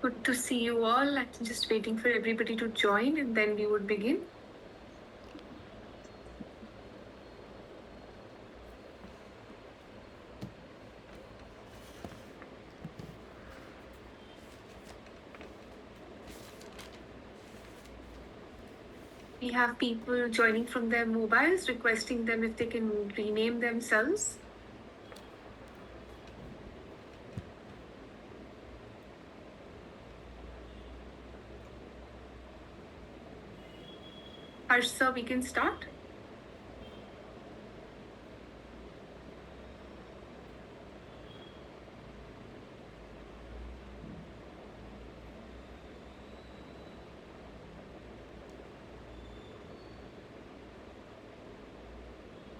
Good to see you all. I'm just waiting for everybody to join and then we would begin. We have people joining from their mobiles, requesting them if they can rename themselves. Harsh sir, we can start.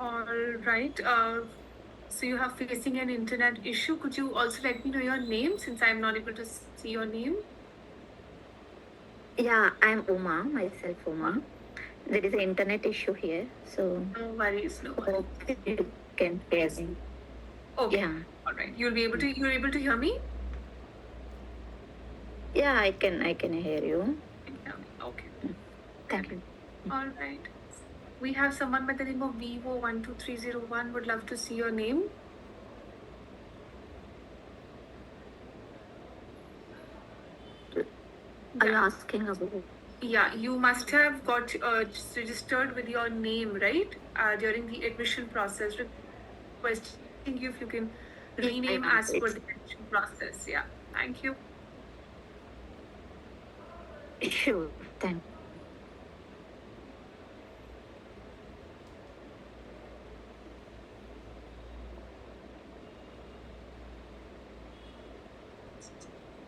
All right. So you are facing an internet issue. Could you also let me know your name since I'm not able to see your name? Yeah, I'm Uma, myself Uma. There is an internet issue here, so No worries, no worries. hope you can hear me. Okay. Yeah, All right. You're able to hear me? yeah, I can hear you. Okay. Thank you. All right. We have someone by the name of Vivo12301. Would love to see your name. Are you asking about? Yeah, you must have got registered with your name, right? During the admission process, requesting you if you can rename as per the admission process. Yeah, thank you. Sure, thank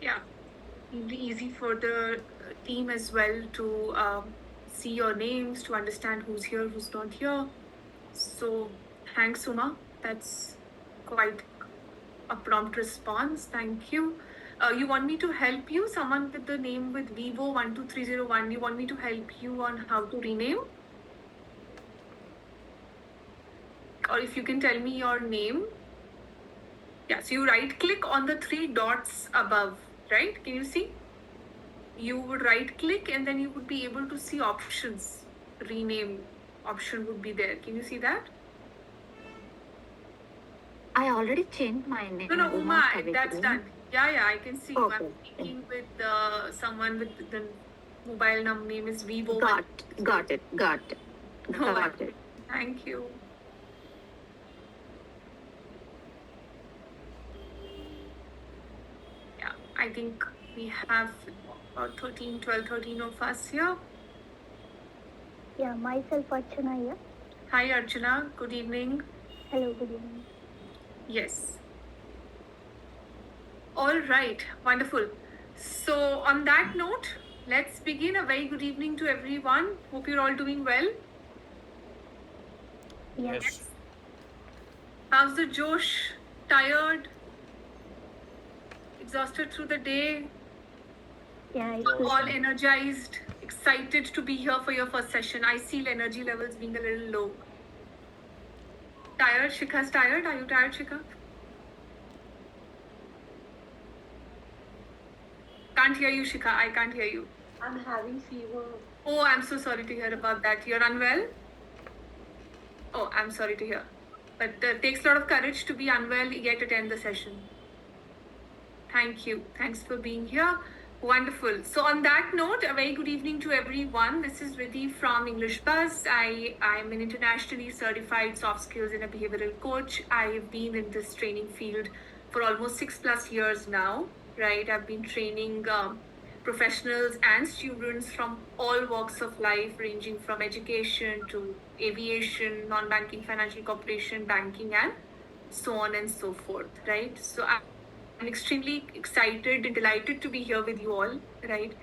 Yeah, it'll be easy for the team as well to see your names, to understand who's here, who's not here. So, thanks, Uma. That's quite a prompt response. Thank you. You want me to help you? Someone with the name with Vivo12301. You want me to help you on how to rename? Or if you can tell me your name. Yeah, so you right click on the three dots above, right? Can you see? You would right click and then you would be able to see options. Rename option would be there. Can you see that? I already changed my name. No, Uma, that's Kavitri. done. Yeah, I can see you. Okay. I'm speaking with someone with the mobile name is Vivo. Got it. No, Got it. Thank you. Yeah, I think we have about 13 of us here. Yeah, myself Archana here. Hi, Archana. Good evening. Hello, good evening. Yes. All right, wonderful. So, on that note, let's begin. A very good evening to everyone. Hope you're all doing well. Yes. How's the Josh? Tired? Exhausted through the day? Yeah, it's All energized? Excited to be here for your first session? I see energy levels being a little low. Tired? Shikha's tired? Are you tired, Shikha? Can't hear you, Shikha. I can't hear you. I'm having fever. Oh, I'm so sorry to hear about that. You're unwell? Oh, I'm sorry to hear. But it takes a lot of courage to be unwell yet attend the session. Thank you. Thanks for being here. Wonderful. So on that note, a very good evening to everyone. This is Riddhi from English Buzz. I'm an internationally certified soft skills and a behavioral coach. I've been in this training field for almost 6+ years now, right? I've been training professionals and students from all walks of life, ranging from education to aviation, non-banking financial corporation, banking, and so on and so forth, right? So I'm extremely excited and delighted to be here with you all, right?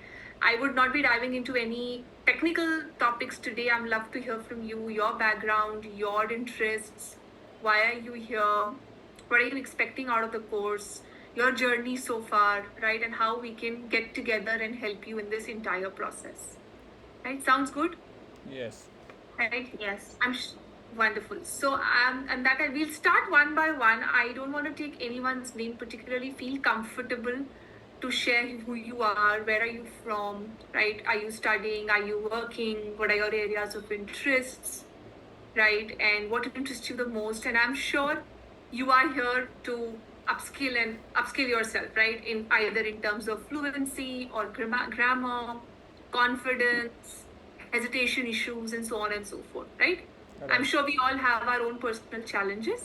I would not be diving into any technical topics today. I'd love to hear from you, your background, your interests. Why are you here? What are you expecting out of the course? Your journey so far, right? And how we can get together and help you in this entire process. Right? Sounds good? Yes. Right? Yes. Wonderful. So, and that we'll start one by one. I don't want to take anyone's name particularly. Feel comfortable to share who you are, where are you from, right? Are you studying? Are you working? What are your areas of interests, right? And what interests you the most? And I'm sure you are here to upskill yourself, right? In either in terms of fluency or grammar, confidence, hesitation issues, and so on and so forth, right? Correct. I'm sure we all have our own personal challenges,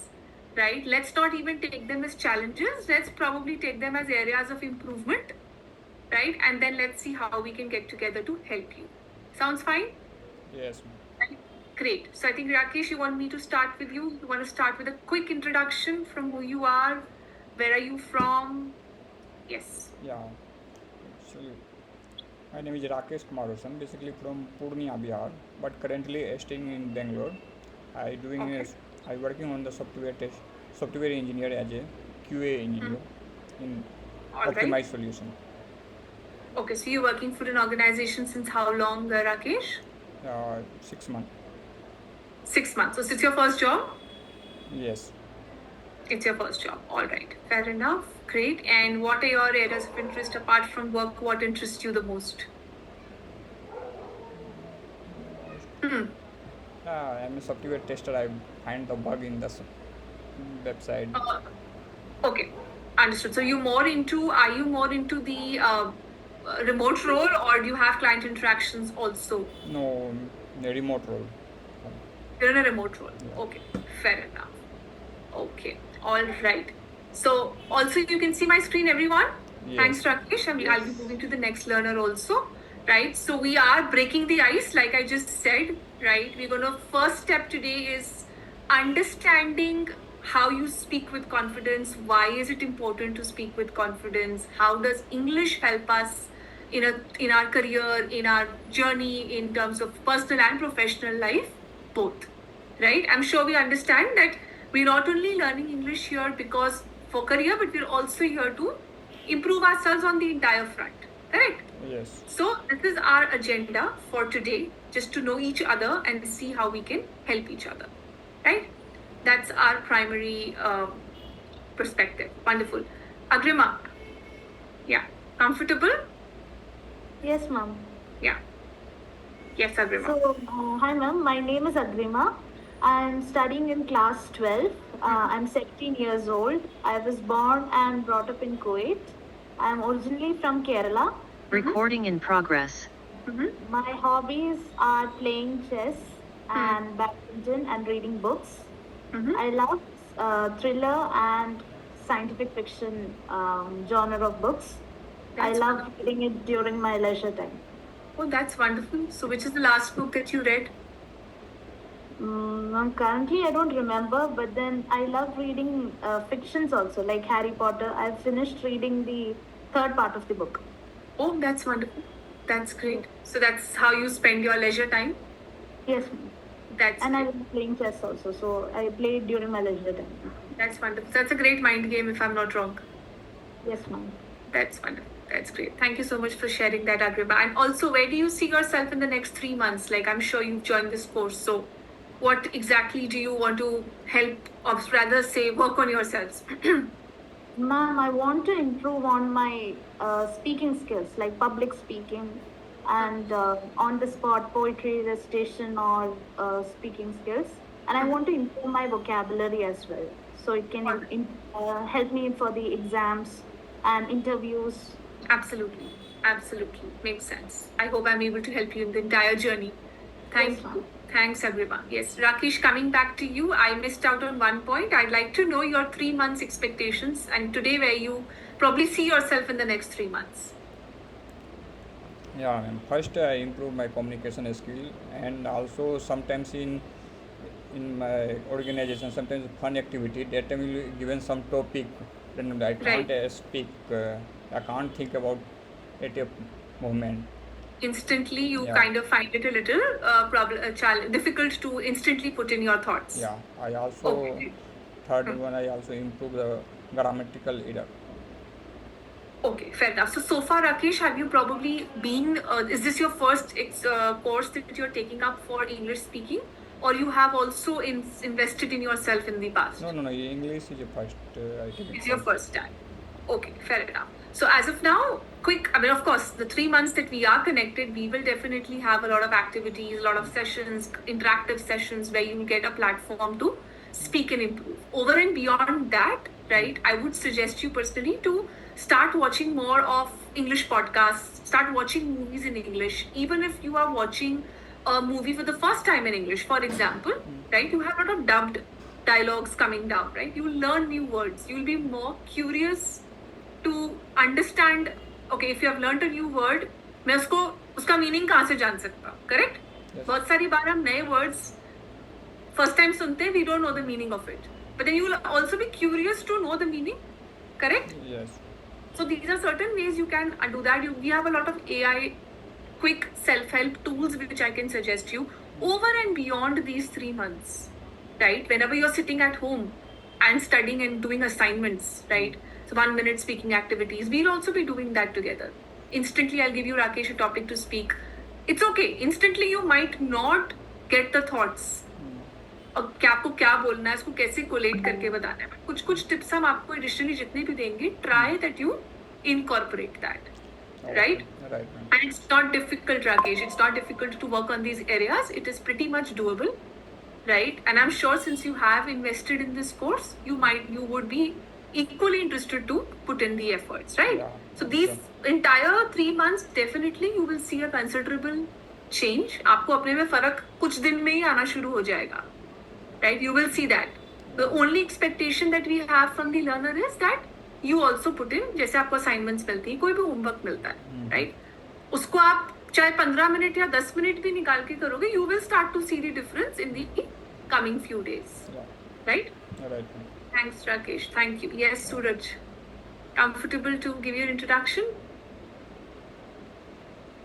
right? Let's not even take them as challenges. Let's probably take them as areas of improvement, right? And then let's see how we can get together to help you. Sounds fine? Yes, ma'am. Right? Great. So I think Rakesh, you want me to start with you? You want to start with a quick introduction from who you are, where are you from? Yes. Yeah. Actually, my name is Rakesh Kumar Roshan, basically from Purnia, Bihar, but currently staying in Bangalore. Okay. I working on the software engineer as a QA engineer in All right. optimized solution. Okay, so you're working for an organization since how long, Rakesh? 6 months. 6 months. So it's your first job? Yes. It's your first job. All right. Fair enough. Great. And what are your areas of interest apart from work? What interests you the most? I'm a software tester. I find the bug in the website. Okay. Understood. So are you more into the remote role, or do you have client interactions also? No, the remote role. You're in a remote role. Yeah. Okay. Fair enough. Okay. All right. So also you can see my screen, everyone. Yes. Thanks, Rakesh. I'll be moving to the next learner also. Right. So we are breaking the ice, like I just said. Right. We're gonna first step today is understanding how you speak with confidence. Why is it important to speak with confidence? How does English help us in our career, in our journey, in terms of personal and professional life, both? Right. I'm sure we understand that we're not only learning English here because for career, but we're also here to improve ourselves on the entire front. Correct? Yes. So this is our agenda for today, just to know each other and see how we can help each other. Right? That's our primary perspective. Wonderful. Agrima. Yeah. Comfortable? Yes, ma'am. Yeah. Yes, Agrima. So, hi, ma'am. My name is Agrima. I'm studying in class 12. I'm 17 years old. I was born and brought up in Kuwait. I'm originally from Kerala. Recording in progress. My hobbies are playing chess and badminton and reading books. I love thriller and scientific fiction genre of books. That's I love wonderful. reading it during my leisure time. Oh, that's wonderful. So which is the last book that you read? Currently, I don't remember, but then I love reading fictions also, like Harry Potter. I've finished reading the third part of the book. Oh, that's wonderful. That's great. So that's how you spend your leisure time? Yes, ma'am. That's And I great. love playing chess also, so I play it during my leisure time. That's wonderful. That's a great mind game, if I'm not wrong. Yes, ma'am. That's wonderful. That's great. Thank you so much for sharing that, Agrima. And also, where do you see yourself in the next 3 months? Like, I'm sure you've joined this course. So, what exactly do you want to help, or rather say, work on yourselves? Ma'am, I want to improve on my speaking skills, like public speaking and on the spot poetry recitation or speaking skills. And I want to improve my vocabulary as well. So it can help me for the exams and interviews. Absolutely. Absolutely. Makes sense. I hope I'm able to help you in the entire journey. Thank Yes, ma'am. you. Thanks, Agrima. Yes, Rakesh, coming back to you, I missed out on one point. I'd like to know your 3 months expectations and today where you probably see yourself in the next 3 months. Yeah, ma'am. First, I improve my communication skill, and also sometimes in my organization, sometimes fun activity. That time will be given some topic, then I can't speak. I can't think about at a moment. Instantly, you Yeah. kind of find it a little difficult to instantly put in your thoughts. Yeah, I also Okay. third one I also improve the grammatical error. Okay, fair enough. So far, Rakesh, have you probably been, is this your first course that you're taking up for English speaking? Or you have also invested in yourself in the past? No. English is the first. I think It's your first time. Okay, fair enough. So as of now, of course, the 3 months that we are connected, we will definitely have a lot of activities, a lot of sessions, interactive sessions where you will get a platform to speak and improve. Over and beyond that, right, I would suggest you personally to start watching more of English podcasts, start watching movies in English. Even if you are watching a movie for the first time in English, for example, right, you have a lot of dubbed dialogues coming down, right? You will learn new words. You will be more curious to understand. Okay, if you have learned a new word, मैं उसका meaning कहाँ से जान सकता हूँ, correct? बहुत सारी बार हम नए वर्ड्स फर्स्ट टाइम सुनते हैं, we don't know the meaning of it, but then you will also be curious to know the meaning, correct? Yes. So these are certain ways you can do that. We have a lot of AI quick self-help tools which I can suggest you over and beyond these 3 months, right? Whenever you're sitting at home and studying and doing assignments, right? So 1 minute speaking activities, we'll also be doing that together. Instantly, I'll give you, Rakesh, a topic to speak. It's okay. Instantly, you might not get the thoughts. और क्या आपको क्या बोलना है, इसको कैसे collate करके बताना है. कुछ टिप्स हम आपको एडिशनली जितने भी देंगे, try that you incorporate that. Right? Right. And it's not difficult, Rakesh. It's not difficult to work on these areas. It is pretty much doable, right? And I'm sure since you have invested in this course, you would be equally interested to put in the efforts, right? Yeah, So these sure. entire 3 months, definitely you will see a considerable change. आपको अपने में फर्क कुछ दिन में ही आना शुरू हो जाएगा, right? You will see that. The only expectation that we have from the learner is that you also put in, जैसे आपको assignments मिलती हैं, कोई भी homework मिलता है, right? उसको आप चाहे 15 मिनट या 10 मिनट भी निकाल के करोगे, you will start to see the difference in the coming few days, Yeah. right? Right. Thanks, Rakesh. Thank you. Yes, Suraj. Comfortable to give your introduction?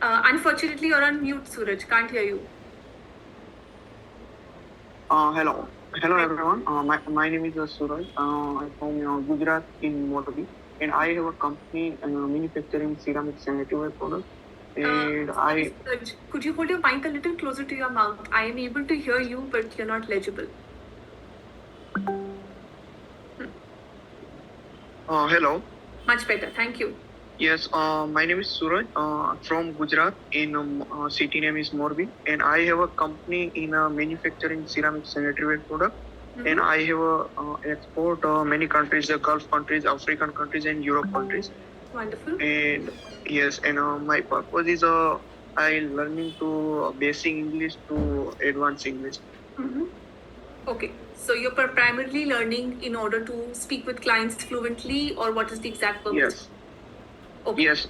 Unfortunately, you're on mute, Suraj. Can't hear you. Hello. Hello everyone. My name is Suraj. I'm from Gujarat in Morbi, and I have a company manufacturing ceramic sanitary products. And Suraj, could you hold your mic a little closer to your mouth? I am able to hear you, but you're not legible. Hello. Much better. Thank you. Yes. My name is Suraj. From Gujarat. In city name is Morbi, and I have a company in manufacturing ceramic sanitary product. And I have export many countries, the Gulf countries, African countries, and Europe countries. Wonderful. And yes, and my purpose is I learning to basic English to advanced English. Okay. So you're primarily learning in order to speak with clients fluently, or what is the exact purpose? Yes. Okay. Yes.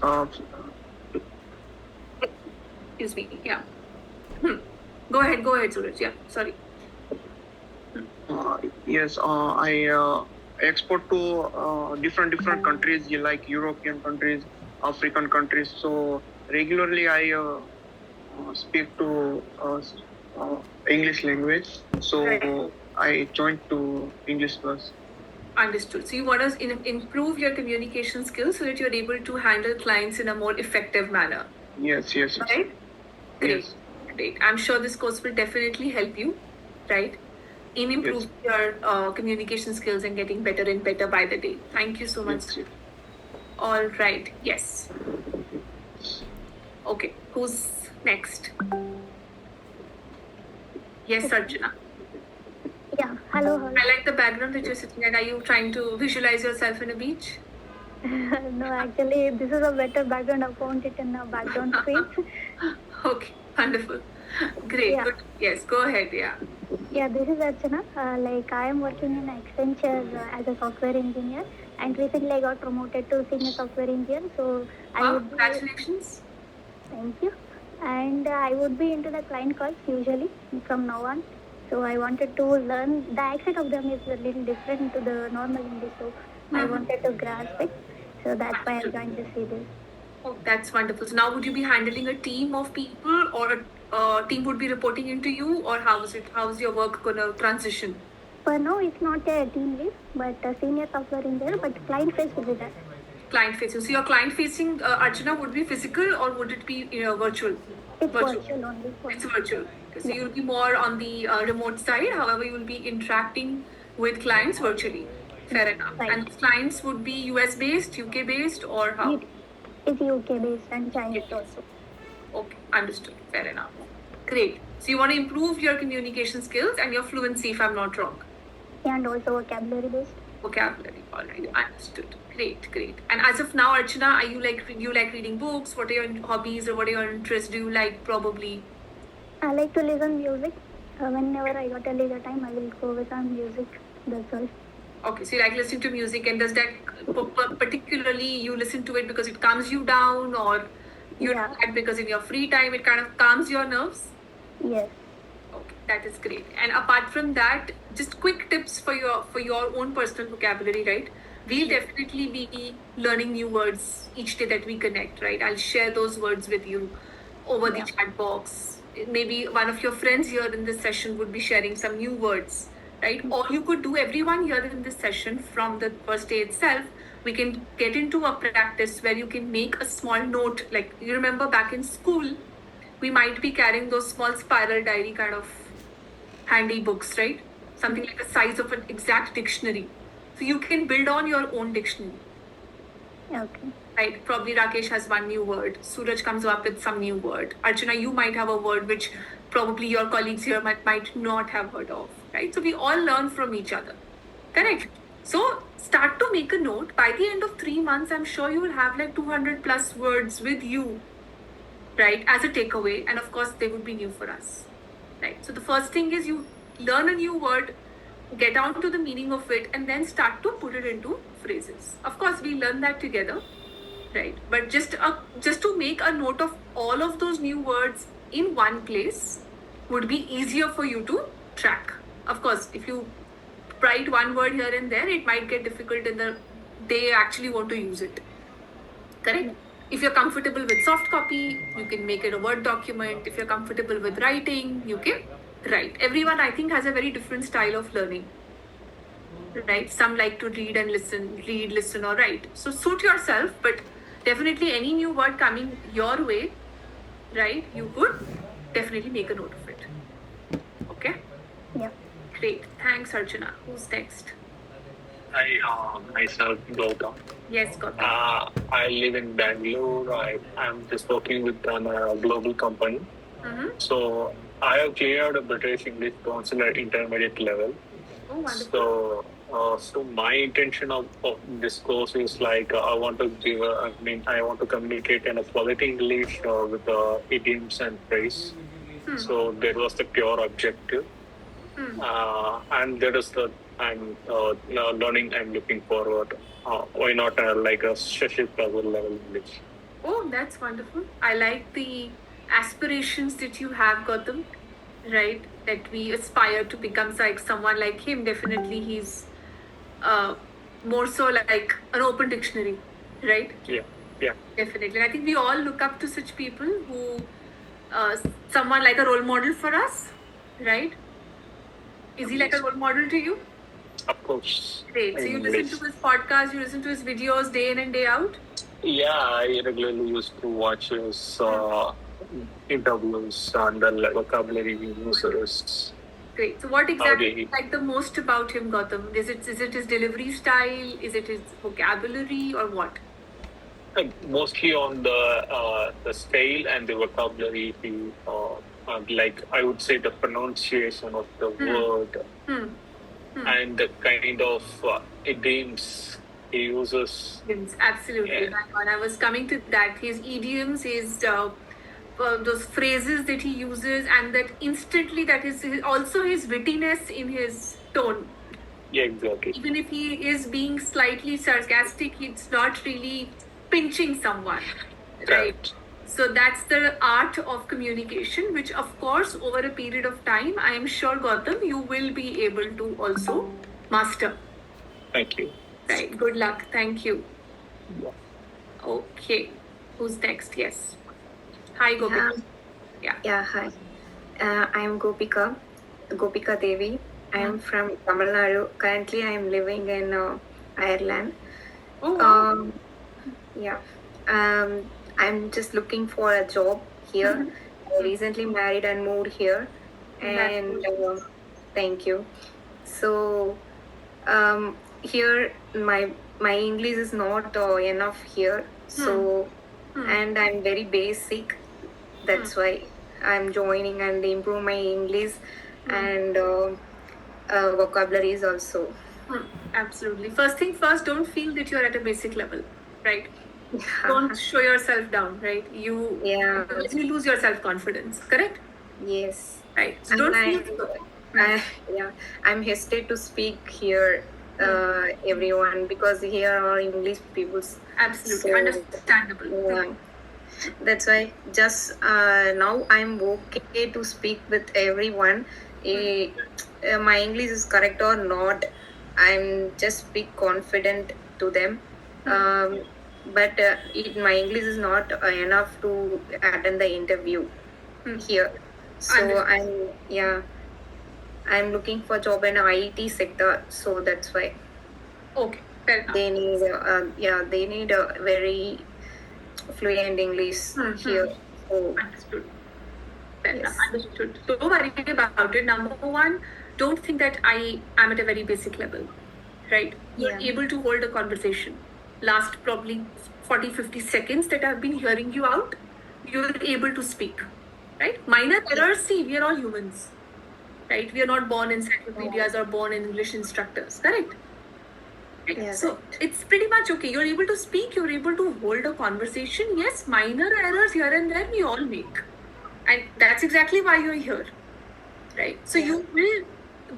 Excuse me. Yeah. Go ahead, Suraj. Yeah. Sorry. Yes. I export to different countries like European countries, African countries. So regularly I speak to English language. So Right. I joined to English class. Understood. So you want to improve your communication skills so that you're able to handle clients in a more effective manner, Yes. Yes. Yes. right? Great. Yes. Great. I'm sure this course will definitely help you, right, in improving your communication skills and getting better and better by the day. Thank you so much. Yes. All right. Yes. Okay. Who's next? Yes, Arjuna. Yeah, hello. I like the background that you're sitting at. Are you trying to visualize yourself in a beach? No, actually, this is a better background. I found it in the background screen. Okay, wonderful. Great. Yeah. Good. Yes, go ahead. Yeah. Yeah, this is Archana. Like, I am working in Accenture as a software engineer, and recently I got promoted to senior software engineer. So I Wow, would be, congratulations. thank you. And I would be into the client calls usually from now on. So I wanted to learn. The accent of them is a little different to the normal English. So I wanted to grasp it. So that's why I joined this series. Oh, that's wonderful. So now would you be handling a team of people, or a team would be reporting into you, or how is it? How is your work gonna transition? For now, it's not a team lead, but a senior software engineer, but client face will be there. Client facing. So your client facing Archana would be physical, or would it be virtual? It's virtual only. It's virtual. Okay, so you'll be more on the remote side. However, you will be interacting with clients virtually. Fair enough. Right. And clients would be US based, UK based, or how? It's UK based and Chinese also. Okay, understood. Fair enough. Great. So you want to improve your communication skills and your fluency, if I'm not wrong. And also vocabulary based. Vocabulary. All right, understood. Great, great. And as of now, Archana, are you like reading books? What are your hobbies or what are your interests? Do you like probably? I like to listen music. Whenever I got a leisure time, I will go with some music. That's all. Okay, so you like listening to music, and does that particularly you listen to it because it calms you down, or you Yeah. do that because in your free time it kind of calms your nerves? Yes. Okay, that is great. And apart from that, just quick tips for your own personal vocabulary, right? We'll definitely be learning new words each day that we connect, right? I'll share those words with you over the chat box. Maybe one of your friends here in this session would be sharing some new words, right? Or you could do everyone here in this session from the first day itself. We can get into a practice where you can make a small note. Like you remember back in school, we might be carrying those small spiral diary kind of handy books, right? Something like the size of an exact dictionary. So you can build on your own dictionary, Okay. right? Probably Rakesh has one new word. Suraj comes up with some new word. Archana, you might have a word which probably your colleagues here might not have heard of, right? So we all learn from each other, correct? So start to make a note. By the end of 3 months, I'm sure you will have like 200 plus words with you, right? As a takeaway. And of course, they would be new for us, right? So the first thing is you learn a new word, get down to the meaning of it, and then start to put it into phrases. Of course, we learn that together, right? But just to make a note of all of those new words in one place would be easier for you to track. Of course, if you write one word here and there, it might get difficult in the they actually want to use it. Correct? If you're comfortable with soft copy, you can make it a Word document. If you're comfortable with writing, you can write. Everyone, I think, has a very different style of learning, right? Some like to read, listen, or write. So suit yourself, but definitely any new word coming your way, right? You could definitely make a note of it. Okay? Yeah. Great. Thanks, Archana. Who's next? Hi, myself Gautam. Yes, Gautam. I live in Bangalore. I'm just working with a global company. Mm-hmm. So I have cleared British English Council at intermediate level. Oh, wonderful. So my intention of this course is like I want to I want to communicate in a quality English with idioms and phrase. So that was the pure objective. And that is the learning I'm looking forward. Why not like a Shashi Prabhu level English? Oh, that's wonderful. I like the aspirations that you have, Gautam, right? That we aspire to become like someone like him. Definitely, he's more so like an open dictionary, right? Yeah. Definitely. I think we all look up to such people who, someone like a role model for us, right? Is he like a role model to you? Of course. Great. So you listen to his podcast, you listen to his videos day in and day out? Yeah, I regularly used to watch his interviews and the vocabulary he uses. Great. So what exactly he- you like the most about him, Gautam? Is it his delivery style? Is it his vocabulary or what? Mostly on the style and the vocabulary. Like I would say the pronunciation of the word and the kind of idioms he uses. Absolutely. Yeah. And I was coming to that. His idioms, his those phrases that he uses, and that instantly that is also his wittiness in his tone. Yeah, exactly. Even if he is being slightly sarcastic, it's not really pinching someone, right? Correct. So that's the art of communication, which of course over a period of time, I am sure, Gautam, you will be able to also master. Thank you. Right. Good luck. Thank you. Yeah. Okay. Who's next? Yes. Hi, Gopika. Yeah, hi. I am Gopika Devi. I am from Tamil Nadu. Currently, I am living in Ireland. Oh, wow. I'm just looking for a job here. I recently married and moved here. And thank you. So, here my English is not enough here. So and I'm very basic. That's why I'm joining and improve my English and vocabularies also. Absolutely. First thing first, don't feel that you're at a basic level, right? Don't show yourself down, right? You lose your self confidence, correct? Yes. Right. So And don't feel I'm hesitant to speak here, everyone, because here are English peoples. absolutely So, understandable. Yeah. That's why just now I'm okay to speak with everyone. My English is correct or not, I'm just speak confident to them. But my English is not enough to attend the interview here. So I'm looking for job in IT sector. So that's why Okay, fair enough. they need a very fluent English here. So Understood. Fair enough. Yes. Understood. Don't worry about it. Number one, don't think that I am at a very basic level, right? You're Yeah. able to hold a conversation. Last probably 40, 50 seconds that I've been hearing you out, you're able to speak, right? Minor errors, see, we are all humans, right? We are not born encyclopedias or born English instructors, correct? Right? Yeah, So right. it's pretty much okay. You're able to speak, you're able to hold a conversation. Yes, minor errors here and there we all make. And that's exactly why you're here, right? So you will,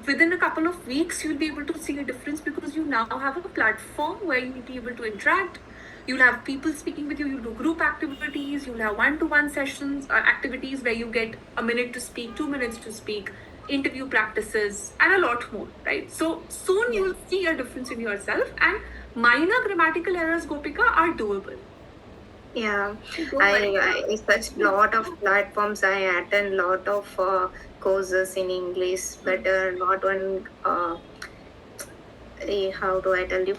within a couple of weeks, you'll be able to see a difference because you now have a platform where you'll be able to interact. You'll have people speaking with you. You'll do group activities. You'll have one-to-one sessions, activities where you get a minute to speak, 2 minutes to speak, interview practices, and a lot more, right? So soon you'll see a difference in yourself, and minor grammatical errors, Gopika, are doable. Yeah, Don't worry. I search lot of platforms. I attend lot of courses in English, but not one. How do I tell you?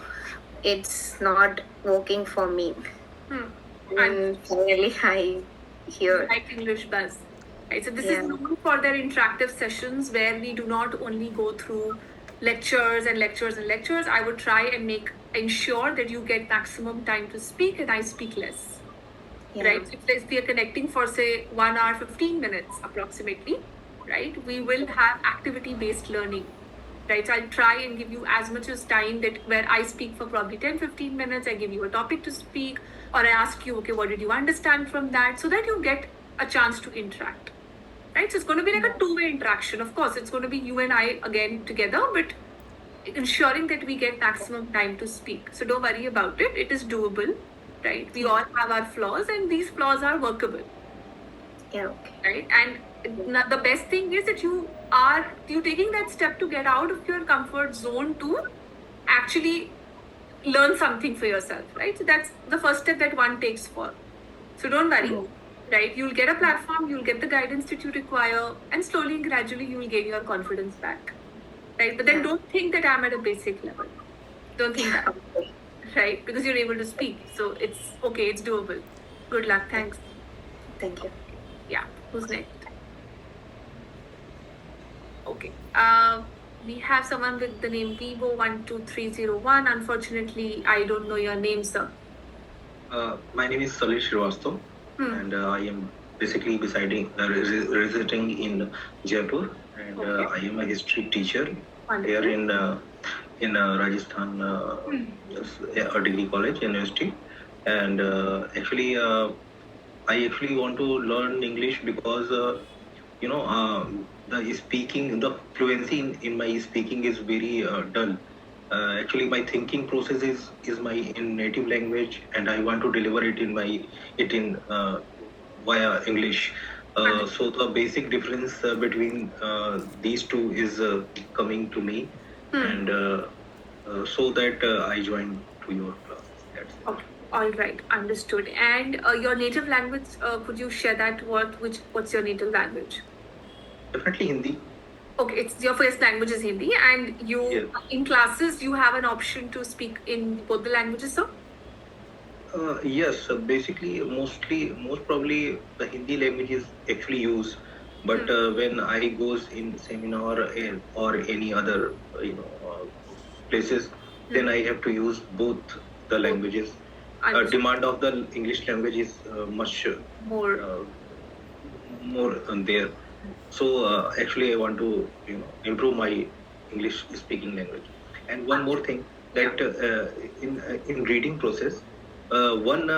It's not working for me. And finally, I hear. Like English Buzz. Right? So this Yeah. is known for their interactive sessions where we do not only go through lectures and lectures and lectures. I would try and ensure that you get maximum time to speak and I speak less. Yeah. Right? So if we are connecting for say 1 hour 15 minutes approximately, right? We will have activity based learning. Right? So I'll try and give you as much as time that where I speak for probably 10-15 minutes, I give you a topic to speak, or I ask you, okay, what did you understand from that? So that you get a chance to interact. Right? So it's going to be like a two-way interaction. Of course, it's going to be you and I again together, but ensuring that we get maximum time to speak. So don't worry about it. It is doable. Right? We all have our flaws and these flaws are workable. Yeah. Okay. Right? And the best thing is that you're taking that step to get out of your comfort zone to actually learn something for yourself, right? So that's the first step that one takes for. So don't worry, right? You'll get a platform, you'll get the guidance that you require, and slowly and gradually you will gain your confidence back, right? But then don't think that I'm at a basic level. Don't think that, Okay. right? Because you're able to speak, so it's okay, it's doable. Good luck, thanks. Thank you. Yeah, who's next? Okay. We have someone with the name Vivo12301. Unfortunately, I don't know your name, sir. My name is Salil Srivastava, and I am basically visiting in Jaipur, and I am a history teacher here in Rajasthan, a degree college university, and actually I actually want to learn English because the fluency in my speaking is very dull. Actually, my thinking process is my in native language, and I want to deliver it in via English. So the basic difference between these two is coming to me, and so that I joined to your class. That's it. Okay. All right, understood. And your native language, could you share that? What's your native language? Definitely Hindi. Okay, it's your first language is Hindi, and you in classes you have an option to speak in both the languages, sir. Yes, basically, most probably the Hindi language is actually used, but when I goes in seminar or any other places, then I have to use both the languages. Understood. Demand of the English language is much More. more there. So actually, I want to improve my English speaking language. And one more thing, that in reading process, one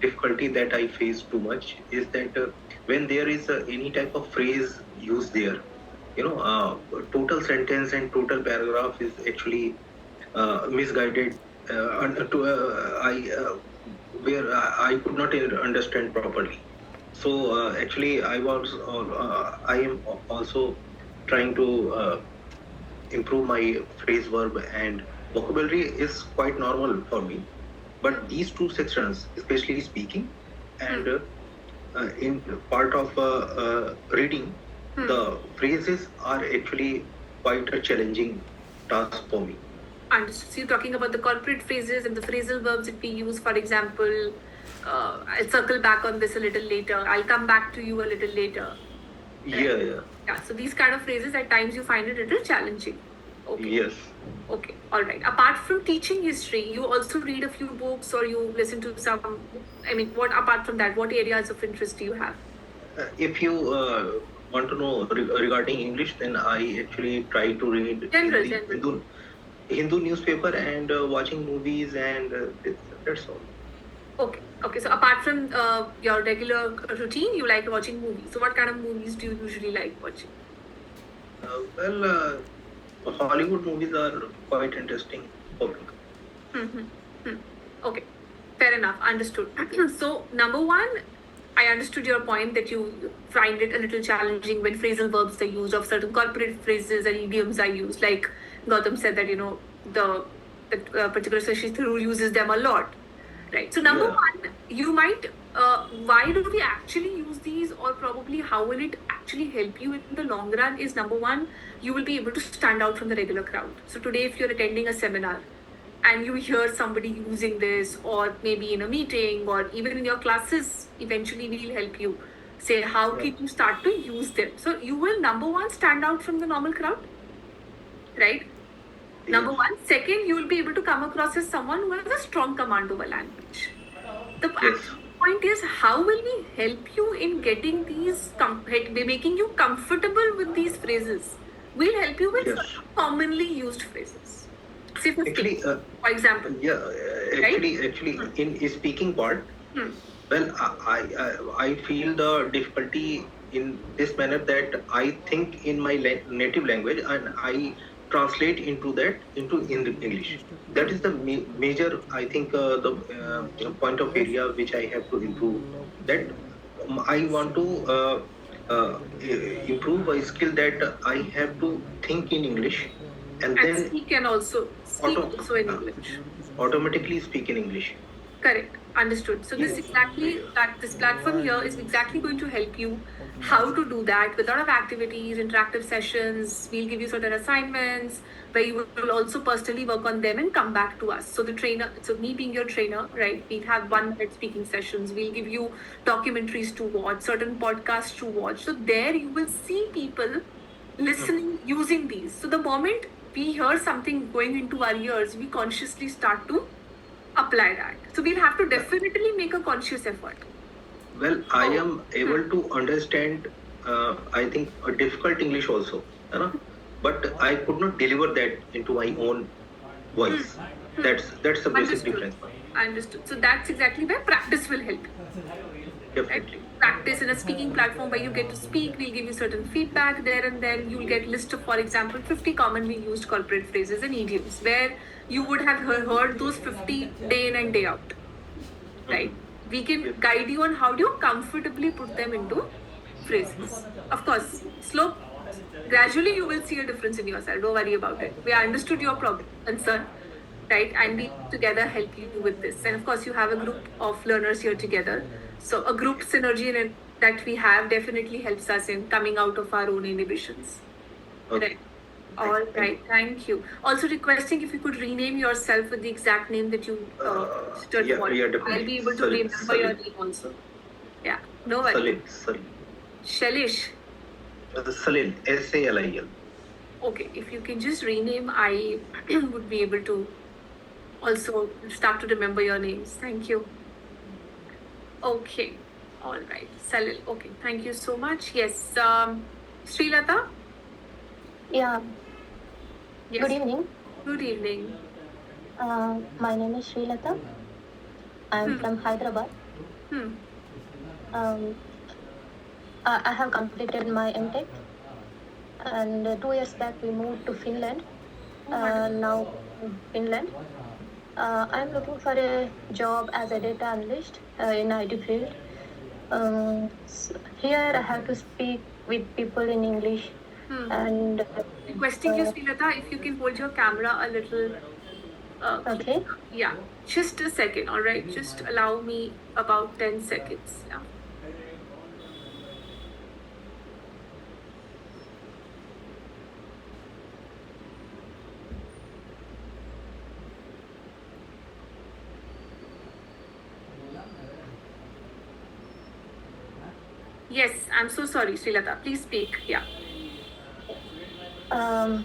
difficulty that I face too much is that when there is any type of phrase used there, total sentence and total paragraph is actually misguided. Where I could not understand properly. So actually, I am also trying to improve my phrase, verb, and vocabulary is quite normal for me. But these two sections, especially speaking and in part of reading, the phrases are actually quite a challenging task for me. Understood. So you're talking about the corporate phrases and the phrasal verbs that we use. For example, I'll circle back on this a little later. I'll come back to you a little later. Yeah. Yeah. So these kind of phrases, at times you find it a little challenging. Okay. Yes. Okay. All right. Apart from teaching history, you also read a few books or you listen to some. I mean, apart from that, what areas of interest do you have? If you want to know regarding English, then I actually try to read General. Hindu newspaper and watching movies, and that's all. Okay. So apart from your regular routine, you like watching movies. So what kind of movies do you usually like watching? Hollywood movies are quite interesting for me. Okay, fair enough. Understood. So number one, I understood your point that you find it a little challenging when phrasal verbs are used, of certain corporate phrases and idioms are used. Like Gautam said that the particular Shashi Tharoor uses them a lot, right? So number one, you might. Why do we actually use these, or probably how will it actually help you in the long run? Is number one, you will be able to stand out from the regular crowd. So today, if you're attending a seminar and you hear somebody using this, or maybe in a meeting, or even in your classes, eventually we'll help you say how can you start to use them. So you will, number one, stand out from the normal crowd, right? Yes. Number one. Second, you will be able to come across as someone who has a strong command over language. The point is, how will we help you in getting these, making you comfortable with these phrases? We'll help you with commonly used phrases. Say 50, Actually, for example. Yeah, actually, in speaking part, well, I feel the difficulty in this manner that I think in my native language and I translate into English. That is the major, I think, the point of area which I have to improve. That I want to improve a skill that I have to think in English and then speak also in English. Automatically speak in English. Correct. Understood. So this platform here is exactly going to help you how to do that with a lot of activities, interactive sessions. We'll give you certain assignments where you will also personally work on them and come back to us. So me being your trainer, right? We'll have 1-minute speaking sessions. We'll give you documentaries to watch, certain podcasts to watch. So there you will see people listening, using these. So the moment we hear something going into our ears, we consciously start to apply that. So we'll have to definitely make a conscious effort. Well, I am able to understand, I think, a difficult English also, but I could not deliver that into my own voice. That's the basic difference. Understood. So that's exactly where practice will help. Definitely. Practice in a speaking platform where you get to speak, we'll give you certain feedback there, and then you'll get list of, for example, 50 commonly used corporate phrases and idioms where you would have heard those 50 day in and day out, right? We can guide you on how do you comfortably put them into phrases. Of course, gradually you will see a difference in yourself. Don't worry about it. We understood your concern, right? And we together help you with this. And of course, you have a group of learners here together. So a group synergy that we have definitely helps us in coming out of our own inhibitions. Okay. Right. All right. Thank you. Also requesting if you could rename yourself with the exact name that you stood for. Definitely. I'll be able to remember your name also. Yeah. No worries. Salil. Shalish. Salil. SALIL. Okay, if you can just rename, I would be able to also start to remember your names. Thank you. Okay, all right. Salil, okay, thank you so much. Yes, Srilata? Yeah, Yes. good evening. Good evening. My name is Srilata. I'm Hmm. from Hyderabad. Hmm. Um, I have completed my MTech, and 2 years back we moved to Finland. Now in Finland. I'm looking for a job as a data analyst in IT field. Here I have to speak with people in English, Hmm. and Requesting you, Srilata, if you can hold your camera a little. okay. Yeah, just a second, all right? Just allow me about 10 seconds. Yeah. Yes, I'm so sorry, Srilata. Please speak. Yeah. Um,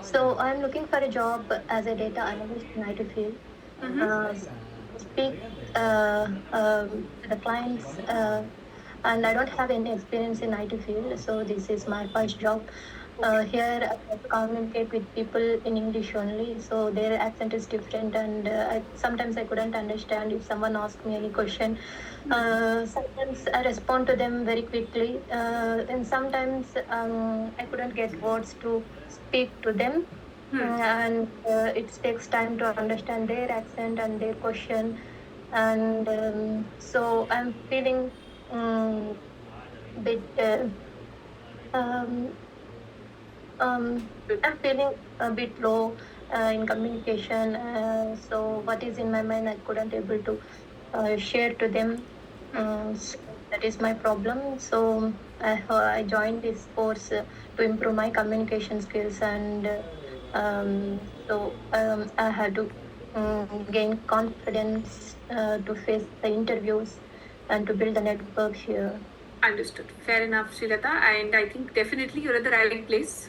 so I'm looking for a job as a data analyst in IT field. Mm-hmm. Speak to the clients, and I don't have any experience in IT field, so this is my first job. Here I have to communicate with people in English only, so their accent is different, and sometimes I couldn't understand if someone asked me any question. Sometimes I respond to them very quickly, and sometimes I couldn't get words to speak to them. And it takes time to understand their accent and their question, and so I'm feeling bit um, I'm feeling a bit low in communication. So what is in my mind, I couldn't able to share to them. So that is my problem. So I joined this course to improve my communication skills, and I had to gain confidence to face the interviews and to build a network here. Understood. Fair enough, Srilata. And I think definitely you're at the right place,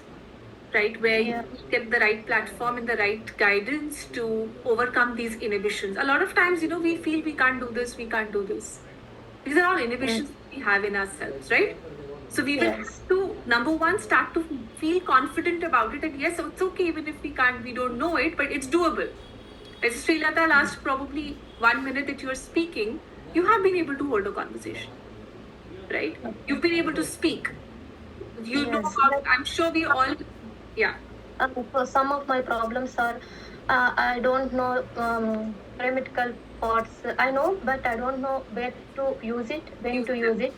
right? Where Yeah. you get the right platform and the right guidance to overcome these inhibitions. A lot of times, we feel we can't do this, we can't do this. These are all inhibitions we have in ourselves, right? So we will Yes. have to, number one, start to feel confident about it. And yes, it's okay even if we can't, we don't know it, but it's doable. As Srilata, last probably 1 minute that you're speaking, you have been able to hold a conversation, right? You've been able to speak. You know Yes. about, I'm sure we all, yeah. So some of my problems are I don't know grammatical parts. I know, but I don't know where to use it, when to use it.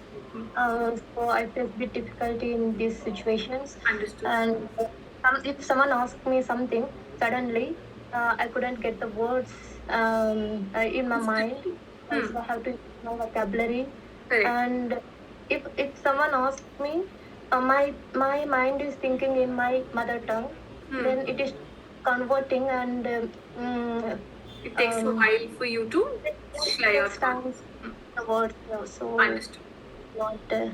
So I face bit difficulty in these situations. Understood. And if someone asks me something suddenly, I couldn't get the words in my mind. So I have to use my vocabulary. Correct. And if someone asks me, my mind is thinking in my mother tongue, then it is converting, and It takes a while for you to share your takes thoughts. time the words. So Understood. not good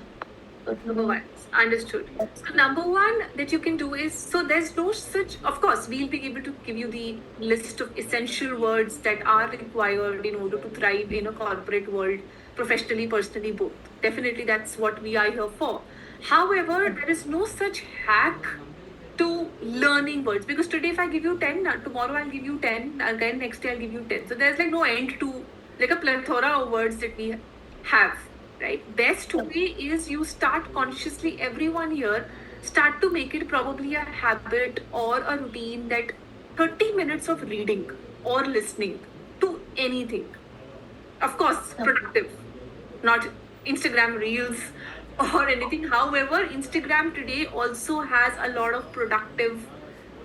to Number me. one. Understood. So number one that you can do is, so there's no such, of course, we'll be able to give you the list of essential words that are required in order to thrive in a corporate world, professionally, personally, both. Definitely that's what we are here for. However, there is no such hack to learning words, because today if I give you 10, tomorrow I'll give you 10, again next day I'll give you 10. So there's like no end to, like a plethora of words that we have, right? Best way is you start consciously, everyone here, start to make it probably a habit or a routine that 30 minutes of reading or listening to anything. Of course, productive, not Instagram reels or anything. However, Instagram today also has a lot of productive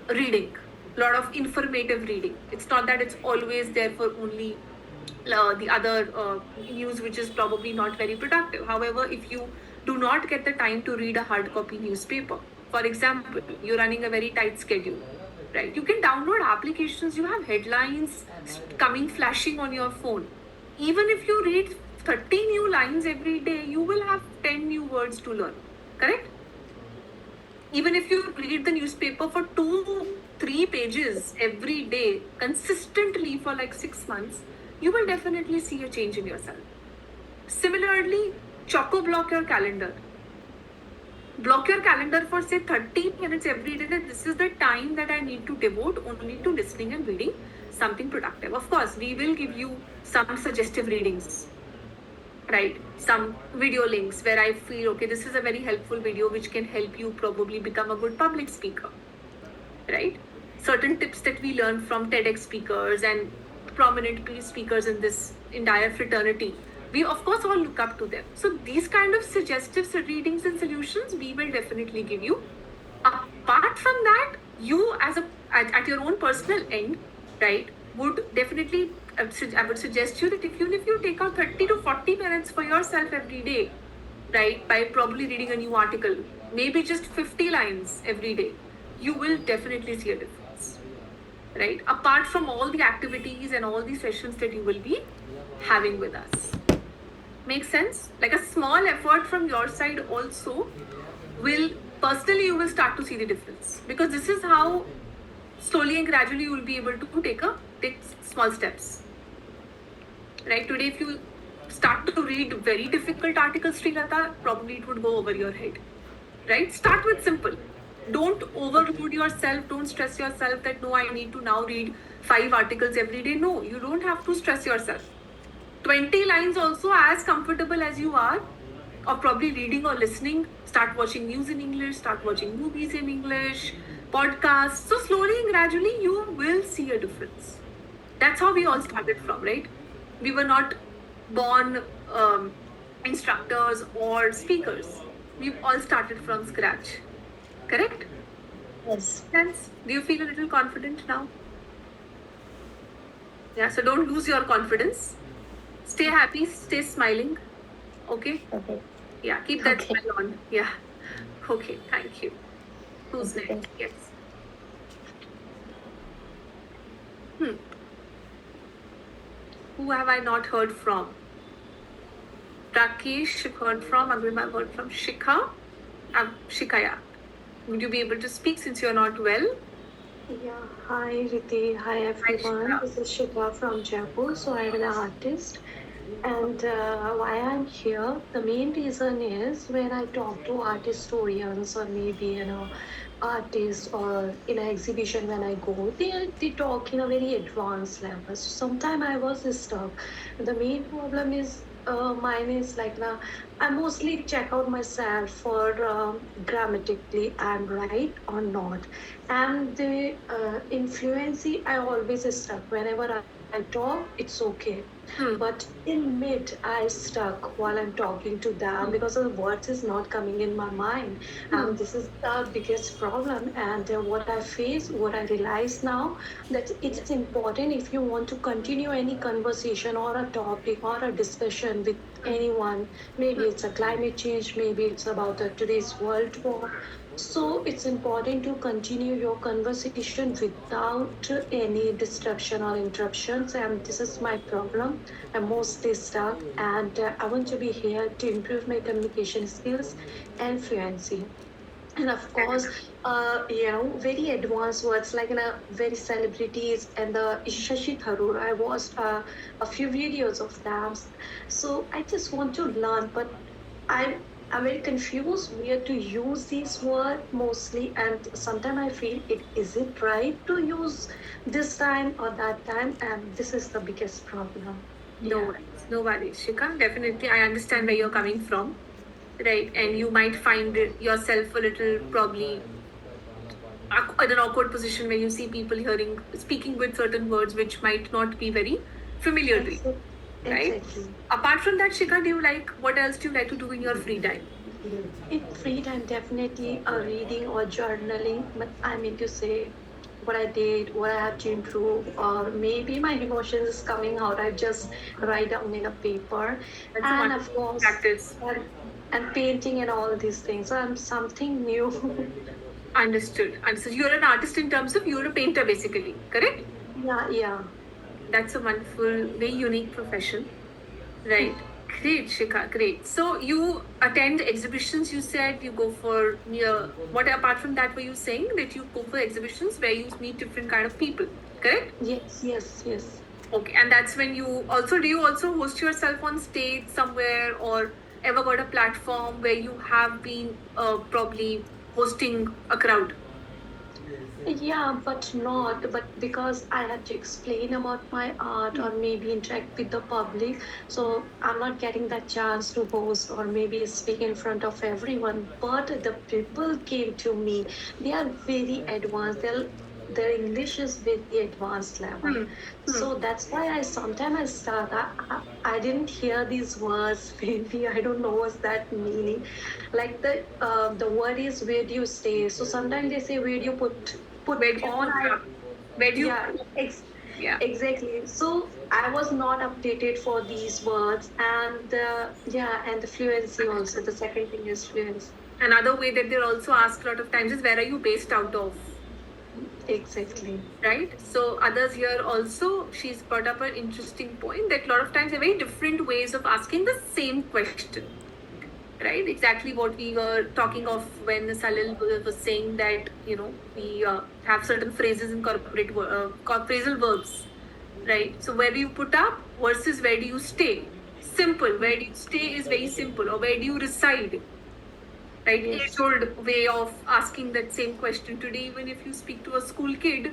reading, a lot of informative reading. It's not that it's always there for only the other news, which is probably not very productive. However, if you do not get the time to read a hard copy newspaper, for example, you're running a very tight schedule, right? You can download applications, you have headlines coming flashing on your phone. Even if you read 30 new lines every day, you will have 10 new words to learn, correct? Even if you read the newspaper for 2-3 pages every day, consistently for like 6 months, you will definitely see a change in yourself. Similarly, choco block your calendar. Block your calendar for say 30 minutes every day. That this is the time that I need to devote only to listening and reading something productive. Of course, we will give you some suggestive readings, right? Some video links where I feel, okay, this is a very helpful video which can help you probably become a good public speaker, right? Certain tips that we learn from TEDx speakers and prominent peer speakers in this entire fraternity, we of course all look up to them. So these kind of suggestive readings and solutions we will definitely give you. Apart from that, you as at your own personal end, right, would definitely I would suggest you that if you take out 30 to 40 minutes for yourself every day, right, by probably reading a new article, maybe just 50 lines every day, you will definitely see a difference, right? Apart from all the activities and all the sessions that you will be having with us. Make sense? Like a small effort from your side also will, personally, you will start to see the difference, because this is how slowly and gradually you will be able to take small steps. Right? Today, if you start to read very difficult articles, Srilata, probably it would go over your head. Right? Start with simple. Don't overload yourself. Don't stress yourself that no, I need to now read 5 articles every day. No, you don't have to stress yourself. 20 lines also, as comfortable as you are, or probably reading or listening. Start watching news in English, start watching movies in English, podcasts. So slowly and gradually you will see a difference. That's how we all started from, right? We were not born instructors or speakers. We've all started from scratch. Correct? Yes. Sense? Do you feel a little confident now? Yeah, so don't lose your confidence. Stay happy, stay smiling. Okay? Okay. Yeah, keep that Okay. smile on. Yeah. Okay, thank you. Who's Okay, next? thank Yes. Who have I not heard from? Rakesh, I've heard from. Agrima, I've heard from. Shikha. Shikaya. Would you be able to speak since you're not well? Yeah, hi Riti, hi everyone. Shikha. This is Shikha from Jaipur. So I'm an artist, and why I'm here, the main reason is when I talk to art historians or maybe artists or in an exhibition when I go, they talk in a very advanced level. So sometimes I was stuck. The main problem is mine is like now I mostly check out myself for grammatically I'm right or not, and the influency I always stuck whenever I talk. It's okay, but in mid I stuck while I'm talking to them because the words is not coming in my mind, and this is the biggest problem. And what I face, what I realize now, that it's important if you want to continue any conversation or a topic or a discussion with anyone. Maybe it's a climate change, maybe it's about today's world war. So it's important to continue your conversation without any disruption or interruptions, and this is my problem. I'm mostly stuck, and I want to be here to improve my communication skills and fluency. And of course, very advanced words like very celebrities and the Shashi Tharoor. I watched a few videos of them, so I just want to learn, but I'm very confused where to use these words mostly, and sometimes I feel is it right to use this time or that time, and this is the biggest problem. No worries, no worries. Shikha, definitely I understand where you're coming from, right? And you might find yourself a little probably in an awkward position where you see people speaking with certain words which might not be very familiar to you, right? Exactly. Apart from that, Shikha, what else do you like to do in your free time? In free time, definitely reading or journaling, but I mean to say what I did, what I have to improve, or maybe my emotions is coming out. I just write down in a paper, That's and a of course, practice. and painting and all these things. So I'm something new. Understood. So you're an artist in terms of you're a painter basically, correct? Yeah. That's a wonderful, very unique profession, right? Great, Shikha, great. So you attend exhibitions, you said you go for what apart from that were you saying that you go for exhibitions where you meet different kind of people, correct? Yes. Okay, and that's when do you also host yourself on stage somewhere or ever got a platform where you have been probably hosting a crowd? Yeah, but because I had to explain about my art or maybe interact with the public. So I'm not getting that chance to host or maybe speak in front of everyone. But the people came to me. They are very advanced. Their English is very advanced level. So that's why I start. I didn't hear these words. Maybe I don't know what's that meaning. Like the word is where do you stay? So sometimes they say where do you put Where do you on. where do you Yeah, exactly. So I was not updated for these words, and and the fluency also. The second thing is fluency. Another way that they're also asked a lot of times is where are you based out of? Exactly. Right? So others here also, she's brought up an interesting point that a lot of times there are very different ways of asking the same question. Right? Exactly what we were talking of when Salil was saying that, we have certain phrases in phrasal verbs. Right? So where do you put up versus where do you stay? Simple. Where do you stay is very simple. Or where do you reside? Right? Yes. Age-old way of asking that same question. Today, even if you speak to a school kid,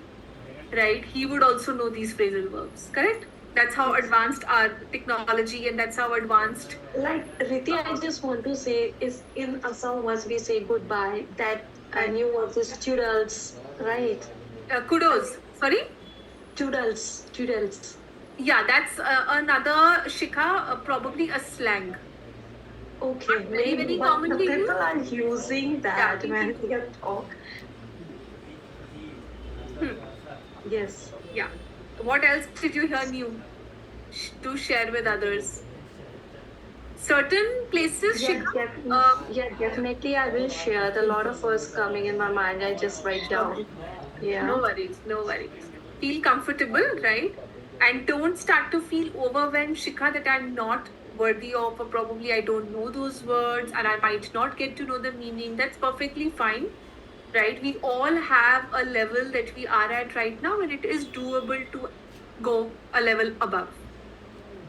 right, he would also know these phrasal verbs, correct? That's how advanced our technology and that's how advanced. Like Riti, I just want to say is in Assam once we say goodbye, that new word is toodles, right? Kudos. Sorry? Toodles. Yeah, that's another Shikha, probably a slang. Okay, Very, very commonly people used. are using that Yeah, when they talk. Yes. Yeah. What else did you hear new to share with others? Certain places, Shikha, Definitely I will share. The lot of words coming in my mind. I just write down. Yeah. No worries. Feel comfortable, right? And don't start to feel overwhelmed, Shikha, that I'm not worthy of, or probably I don't know those words and I might not get to know the meaning. That's perfectly fine, right? We all have a level that we are at right now, and it is doable to go a level above,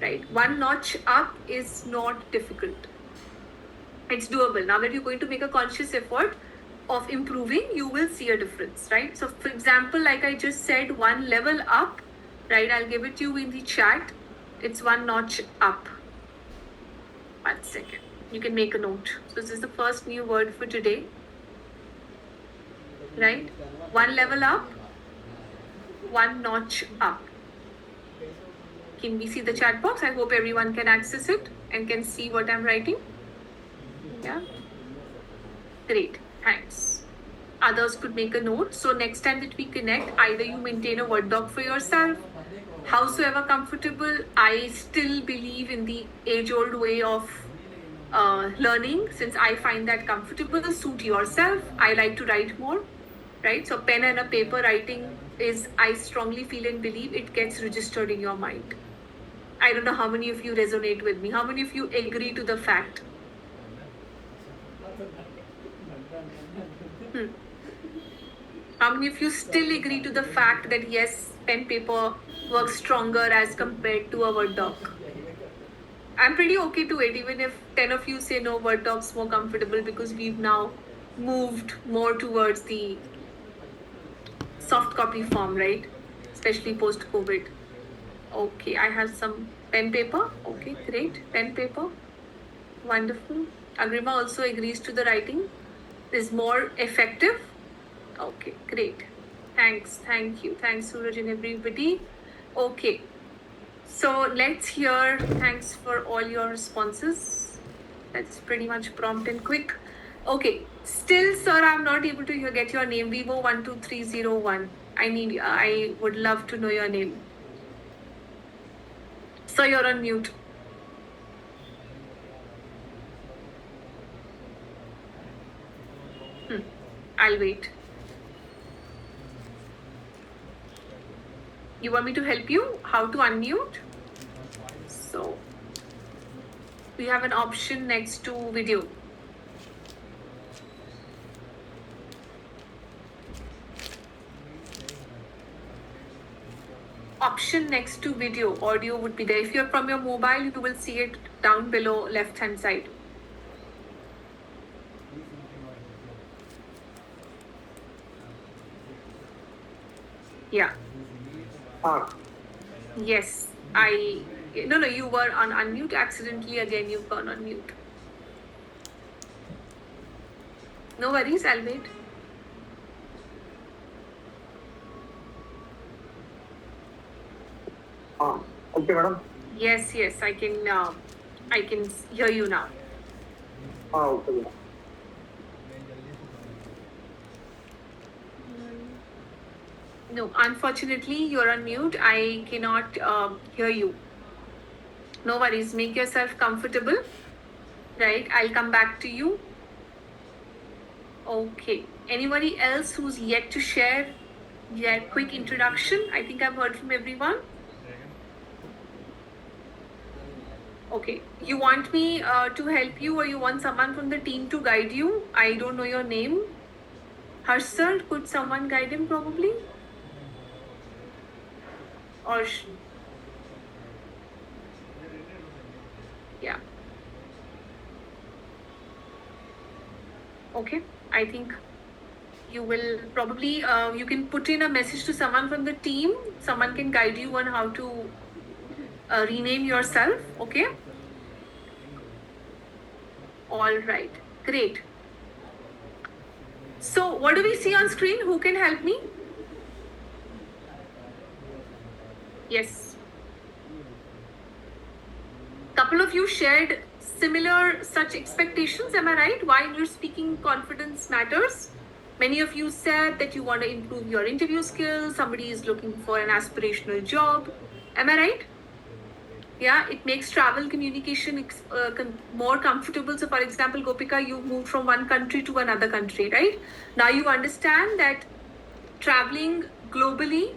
right? One notch up is not difficult. It's doable. Now that you're going to make a conscious effort of improving, you will see a difference, right? So for example, like I just said, one level up, right? I'll give it to you in the chat. It's one notch up. 1 second. You can make a note. So this is the first new word for today, right? One level up, one notch up. Can we see the chat box? I hope everyone can access it and can see what I'm writing. Yeah. Great. Thanks. Others could make a note. So next time that we connect, either you maintain a Word doc for yourself, howsoever comfortable. I still believe in the age-old way of learning, since I find that comfortable. Suit yourself. I like to write more, right? So pen and a paper writing is, I strongly feel and believe it gets registered in your mind. I don't know how many of you resonate with me. How many of you agree to the fact? How many of you still agree to the fact that yes, pen paper works stronger as compared to a Word doc? I'm pretty okay to it, even if 10 of you say no, Word doc's more comfortable, because we've now moved more towards the soft copy form, right? Especially post-COVID. Okay, I have some pen paper. Okay, great. Pen paper. Wonderful. Agrima also agrees to the writing is more effective. Okay, great. Thanks. Thank you. Thanks, Suraj and everybody. Okay. So let's hear. Thanks for all your responses. That's pretty much prompt and quick. Okay. Still, sir, I'm not able to get your name. Vivo12301. I would love to know your name. So you're on mute. I'll wait. You want me to help you? How to unmute? So We have an option next to video. Option next to video, audio would be there. If you're from your mobile, you will see it down below left hand side. Yeah. Yes, no, you were on unmute accidentally. Again, you've gone on mute. No worries, I'll wait. Okay, madam. Yes, I can hear you now. Okay, madam. No, unfortunately, you're on mute. I cannot hear you. No worries. Make yourself comfortable. Right, I'll come back to you. Okay. Anybody else who's yet to share their quick introduction? I think I've heard from everyone. Okay. You want me to help you, or you want someone from the team to guide you? I don't know your name. Harsh sir, could someone guide him probably? Or yeah. Okay, I think you will probably you can put in a message to someone from the team. Someone can guide you on how to rename yourself. Okay. All right, great. So what do we see on screen? Who can help me? Yes. Couple of you shared similar such expectations, am I right? Why English speaking confidence matters. Many of you said that you want to improve your interview skills. Somebody is looking for an aspirational job. Am I right? Yeah, it makes travel communication more comfortable. So for example, Gopika, you moved from one country to another country, right? Now you understand that traveling globally,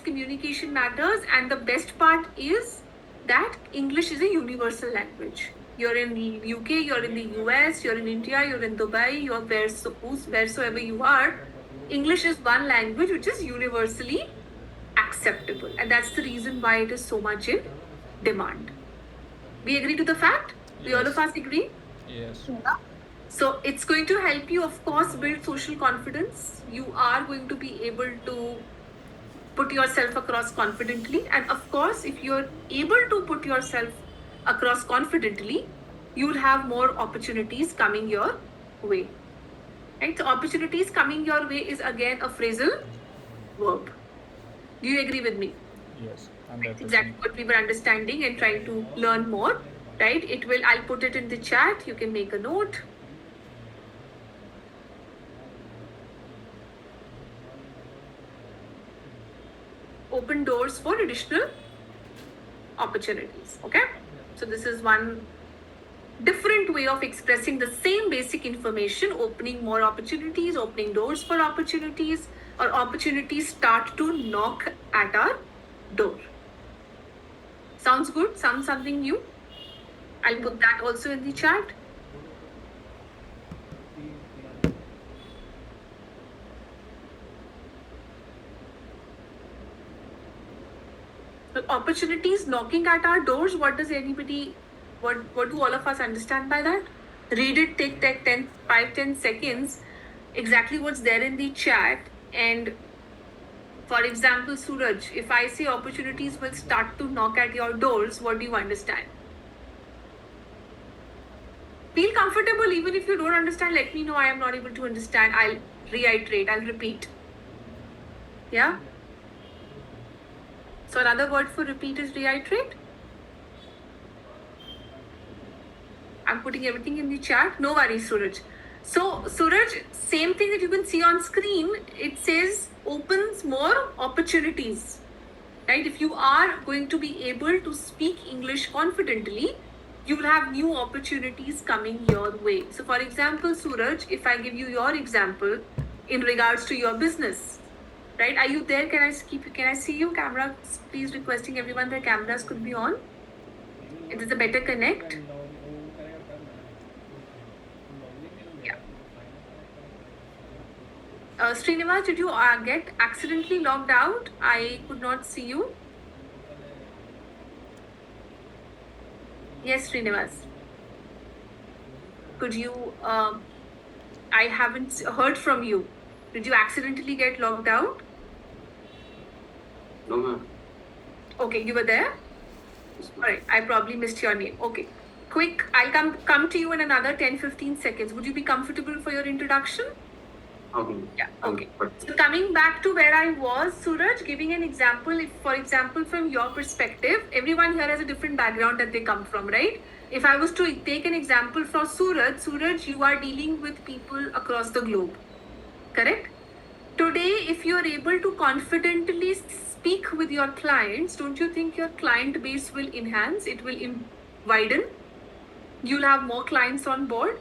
communication matters, and the best part is that English is a universal language. You're in the UK, you're in the US, you're in India, you're in Dubai, you're wheresoever you are. English is one language which is universally acceptable, and that's the reason why it is so much in demand. We agree to the fact? We all of us agree? Yes. So it's going to help you, of course, build social confidence. You are going to be able to put yourself across confidently, and of course, if you're able to put yourself across confidently, you'll have more opportunities coming your way. Right? So opportunities coming your way is again a phrasal verb. Do you agree with me? Yes. That's exactly what we were understanding and trying to learn more. Right? I'll put it in the chat. You can make a note. Open doors for additional opportunities. Okay, so this is one different way of expressing the same basic information, opening more opportunities, opening doors for opportunities, or opportunities start to knock at our door. Sounds good? Sounds something new? I'll put that also in the chat. Opportunities knocking at our doors. What do all of us understand by that? Read it, take 5-10 seconds, exactly what's there in the chat. And for example, Suraj, if I say opportunities will start to knock at your doors, what do you understand? Feel comfortable. Even if you don't understand, let me know. I am not able to understand. I'll reiterate, I'll repeat. Yeah? So another word for repeat is reiterate. I'm putting everything in the chat. No worries, Suraj. So Suraj, same thing that you can see on screen. It says opens more opportunities. Right? If you are going to be able to speak English confidently, you will have new opportunities coming your way. So for example, Suraj, if I give you your example in regards to your business, right? Are you there? Can I see you? Camera, please requesting everyone their cameras could be on. It is a better connect. Srinivas, did you get accidentally logged out? I could not see you. Yes, Srinivas. Could you? I haven't heard from you. Did you accidentally get logged out? No, ma'am. Okay, you were there? Alright, I probably missed your name. Okay. Quick, I'll come to you in another 10-15 seconds. Would you be comfortable for your introduction? Okay. Yeah, okay. So coming back to where I was, Suraj, giving an example, if for example from your perspective, everyone here has a different background that they come from, right? If I was to take an example for Suraj, you are dealing with people across the globe, correct? Today, if you are able to confidently speak with your clients, don't you think your client base will enhance? It will widen? You'll have more clients on board?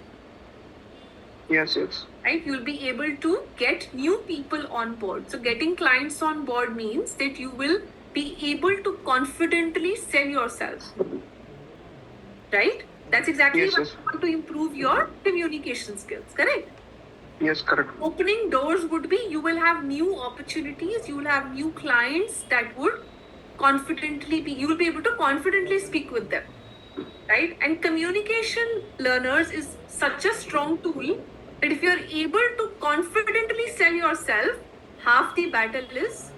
Yes. Right? You'll be able to get new people on board. So getting clients on board means that you will be able to confidently sell yourself. Right? That's exactly Yes, what yes. you want to improve your communication skills, correct? Yes, correct. Opening doors would be you will have new opportunities, you will have new clients that would you will be able to confidently speak with them. Right? And communication learners is such a strong tool that if you're able to confidently sell yourself, half the battle is,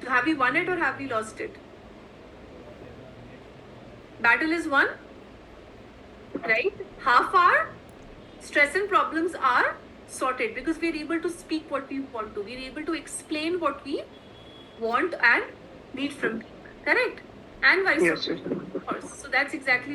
have we won it or have we lost it? Battle is won, right? Half our stress and problems are sorted because we're able to speak what we want to. We're able to explain what we want and need from people, correct? And vice versa. Yes. Of course. So that's exactly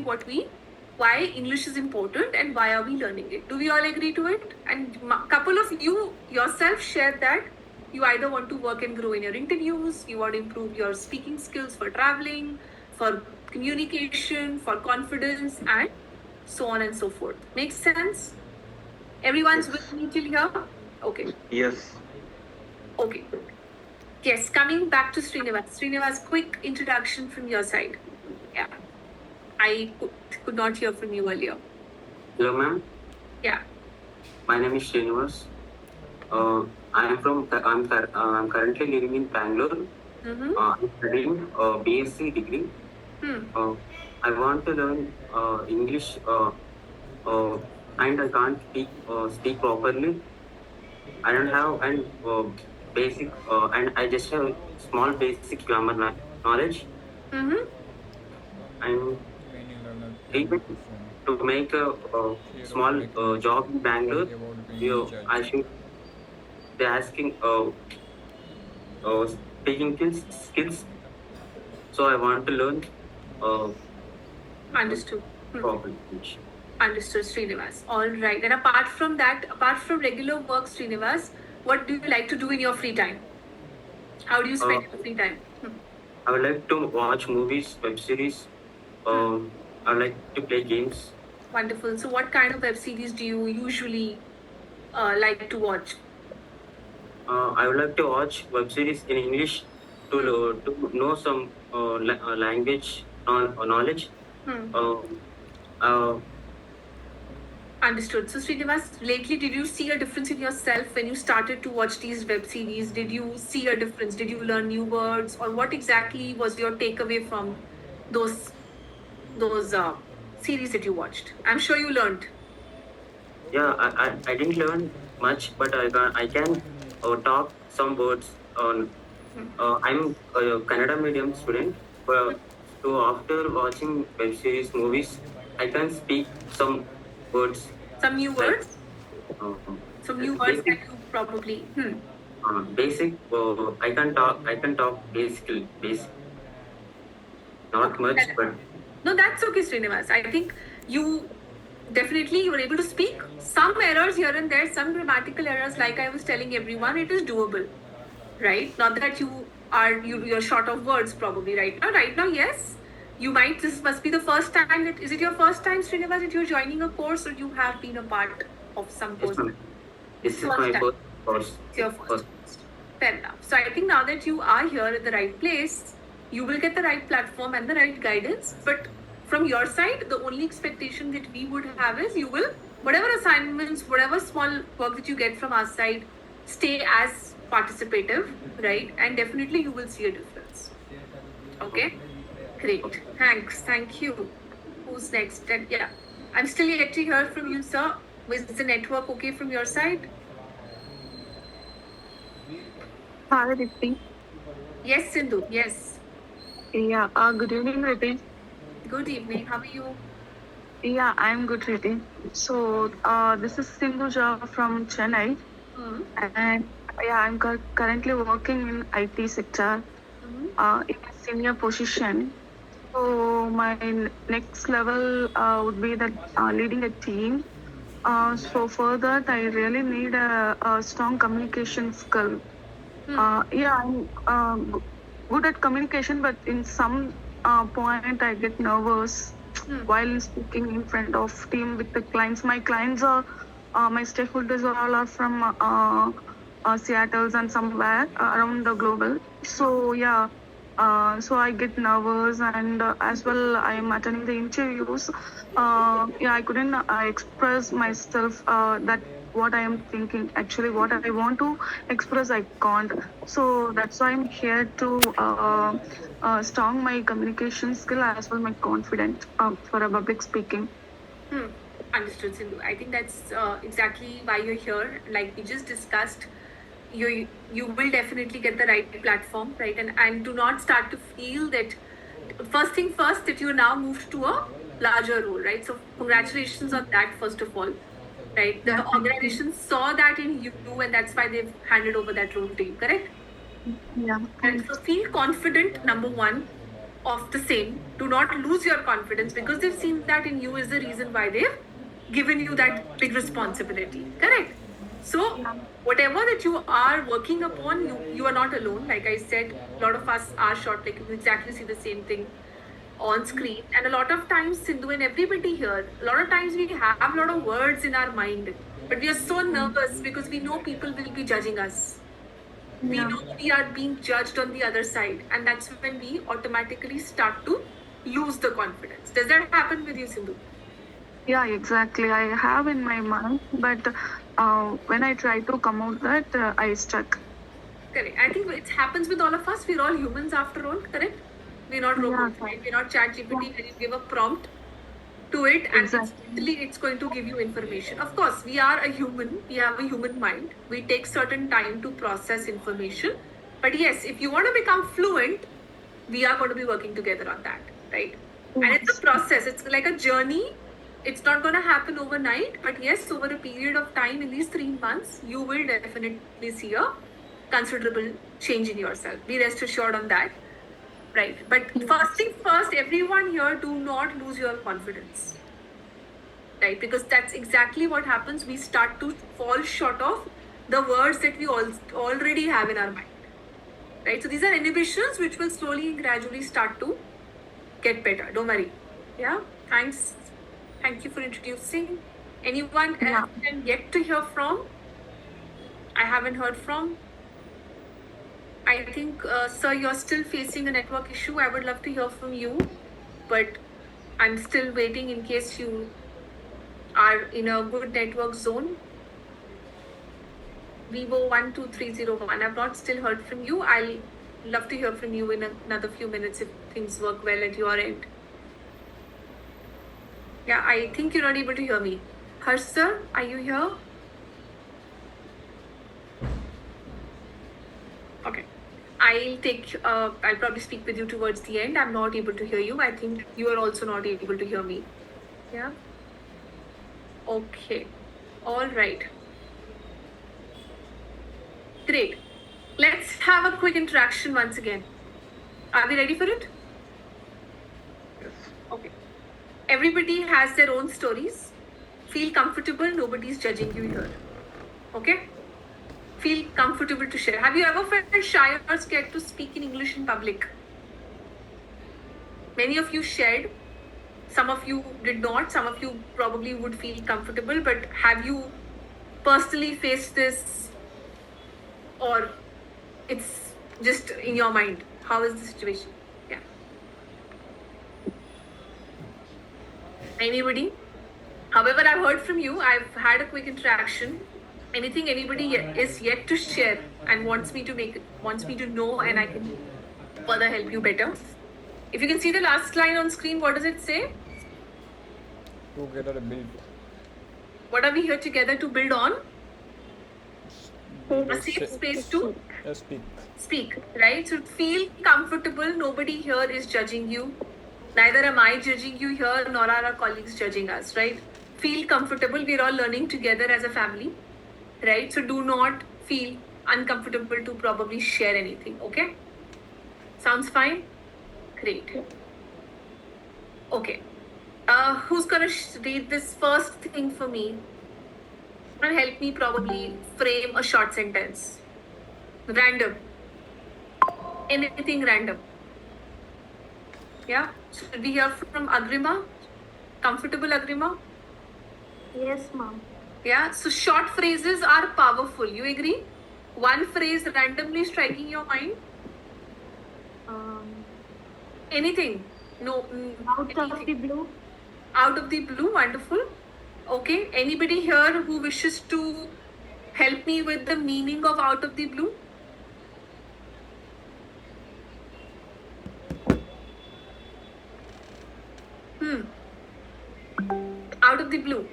why English is important and why are we learning it. Do we all agree to it? And a couple of you yourself shared that you either want to work and grow in your interviews, you want to improve your speaking skills for traveling, for communication, for confidence, and so on and so forth. Makes sense? Everyone's with me till here? Okay. Yes. Okay. Yes, coming back to Srinivas. Srinivas, quick introduction from your side. Yeah. I could not hear from you earlier. Hello, ma'am. Yeah. My name is Srinivas. I'm currently living in Bangalore. Mm-hmm. I'm studying BSc degree. I want to learn English and I can't speak properly. I don't have any basic and I just have small basic grammar knowledge. Mm-hmm. I'm able to make a small job in Bangalore. They're asking speaking skills. So I want to learn Understood. properly English. Understood, Srinivas. All right. And apart from that, apart from regular work, Srinivas, what do you like to do in your free time? How do you spend your free time? I would like to watch movies, web series. I would like to play games. Wonderful. So what kind of web series do you usually like to watch? I would like to watch web series in English to know some language knowledge. Understood. So Srinivas, lately did you see a difference in yourself when you started to watch these web series? Did you see a difference? Did you learn new words, or what exactly was your takeaway from those series that you watched? I'm sure you learned. Yeah, I didn't learn much, but I can talk some words. I'm a Kannada medium student, so after watching web series, movies, I can speak some words. Some new words? Some new words that you probably... Basic, I can talk basic. Not much, but... No, that's okay, Srinivas. I think you were able to speak. Some errors here and there, some grammatical errors, like I was telling everyone, it is doable, right? Not that you're short of words probably right now. Right now, yes. This must be the first time is it your first time, Srinivas, that you're joining a course, or you have been a part of some course? This is my first course. It's your first. Fair enough. So I think now that you are here at the right place, you will get the right platform and the right guidance. But from your side, the only expectation that we would have is you will, whatever assignments, whatever small work that you get from our side, stay as participative, right? And definitely you will see a difference. Okay, great. Thanks. Thank you. Who's next? And yeah, I'm still yet to hear from you, sir. Is the network okay from your side? Hi, Ritti. Yes, Sindhu. Yes. Yeah, good evening, Ritti. Good evening. How are you? Yeah, I'm good, Ritti. So, this is Sindhuja from Chennai, and yeah, I'm currently working in IT sector in a senior position. So, my next level would be that leading a team. So, for that, I really need a strong communication skill. Yeah, I'm good at communication, but in some point I get nervous while speaking in front of team with the clients. My clients are my stakeholders are all are from Seattle and somewhere around the global. So yeah, so I get nervous, and as well I am attending the interviews. Yeah, I couldn't express myself that what I am thinking. Actually, what I want to express, I can't. So that's why I'm here to strong my communication skill as well my confidence for a public speaking. Understood, Sindhu. I think that's exactly why you're here. Like we just discussed, you will definitely get the right platform, right? And do not start to feel that first thing first that you now moved to a larger role, right? So congratulations on that first of all, right? The organization saw that in you, and that's why they've handed over that role to you. Correct? Yeah. And so feel confident, number one, of the same. Do not lose your confidence because they've seen that in you is the reason why they've given you that big responsibility. Correct? So whatever that you are working upon, you are not alone. Like I said, a lot of us are short, like you exactly see the same thing on screen. And a lot of times, Sindhu and everybody here, a lot of times we have a lot of words in our mind, but we are so nervous because we know people will be judging us. We know we are being judged on the other side, and that's when we automatically start to lose the confidence. Does that happen with you, Sindhu? Yeah, exactly. I have in my mind, but when I try to come out that, I stuck. Correct. I think it happens with all of us. We're all humans after all, correct? We're not robots, right? We're not ChatGPT where you give a prompt to it and instantly it's going to give you information. Of course, we are a human. We have a human mind. We take certain time to process information. But yes, if you want to become fluent, we are going to be working together on that, right? And it's a process. It's like a journey. It's not going to happen overnight. But yes, over a period of time, in these 3 months, you will definitely see a considerable change in yourself. Be rest assured on that. Right. But first thing first, everyone here, do not lose your confidence. Right? Because that's exactly what happens. We start to fall short of the words that we already have in our mind. Right? So these are inhibitions which will slowly and gradually start to get better. Don't worry. Yeah? Thanks. Thank you for introducing. Anyone else I'm yet to hear from? I haven't heard from. I think, sir, you're still facing a network issue. I would love to hear from you, but I'm still waiting in case you are in a good network zone. Vivo 12301. I've not still heard from you. I'll love to hear from you in another few minutes if things work well at your end. Yeah, I think you're not able to hear me. Harsh, sir, are you here? Okay. I'll probably speak with you towards the end. I'm not able to hear you. I think you are also not able to hear me. Yeah? Okay. All right. Great. Let's have a quick interaction once again. Are we ready for it? Yes. Okay. Everybody has their own stories. Feel comfortable. Nobody's judging you here. Okay? Feel comfortable to share. Have you ever felt shy or scared to speak in English in public? Many of you shared. Some of you did not. Some of you probably would feel comfortable. But have you personally faced this, or it's just in your mind? How is the situation? Yeah. Anybody? However, I've heard from you. I've had a quick interaction. Anything anybody is yet to share and wants me to know, and I can further help you better. If you can see the last line on screen, what does it say? Together build. What are we here together to build on? A Let's safe say- space to Speak. right? So feel comfortable. Nobody here is judging you. Neither am I judging you here, nor are our colleagues judging us, right? Feel comfortable. We're all learning together as a family, right? So do not feel uncomfortable to probably share anything, okay? Sounds fine? Great. Okay. Who's gonna read this first thing for me? And help me probably frame a short sentence. Random. Anything random. Yeah? Should we hear from Agrima? Comfortable, Agrima? Yes, ma'am. Yeah? So short phrases are powerful. You agree? One phrase randomly striking your mind? Anything? No. Out of the blue. Out of the blue, wonderful. Okay. Anybody here who wishes to help me with the meaning of out of the blue? Out of the blue.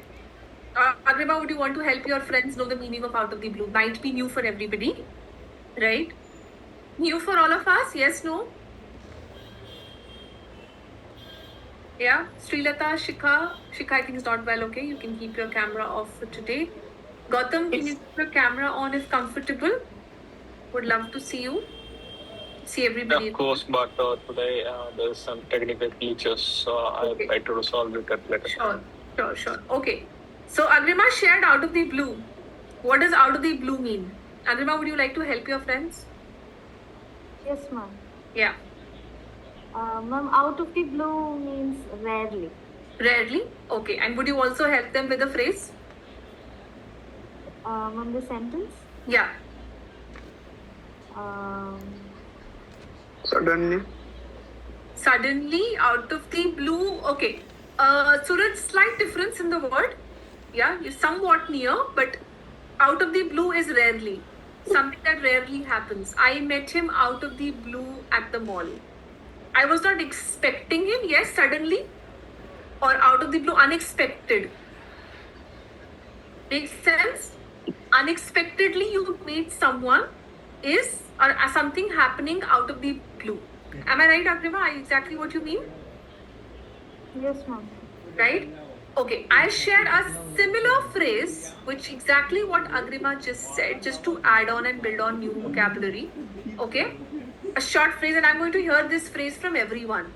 Agrima, would you want to help your friends know the meaning of out of the blue? Might be new for everybody, right? New for all of us? Yes, no? Yeah, Srilata, Shikha. Shikha, I think is not well, okay? You can keep your camera off for today. Gautam, can you keep your camera on if comfortable? Would love to see you. See everybody. Of course, but today there's some technical glitches, so I'll try to resolve it at later. Sure. Okay. So Agrima shared out of the blue. What does out of the blue mean? Agrima, would you like to help your friends? Yes, ma'am. Yeah. Ma'am, out of the blue means rarely. Rarely? Okay. And would you also help them with a phrase? Ma'am, the sentence? Yeah. Suddenly, out of the blue. Okay. Suraj, slight difference in the word. Yeah, you're somewhat near, but out of the blue is rarely. Something that rarely happens. I met him out of the blue at the mall. I was not expecting him, yes, suddenly. Or out of the blue, unexpected. Makes sense? Unexpectedly, you meet someone or something happening out of the blue. Am I right, Agrima? Exactly what you mean? Yes, ma'am. Right? Okay, I shared a similar phrase, which exactly what Agrima just said, just to add on and build on new vocabulary. Okay? A short phrase, and I'm going to hear this phrase from everyone.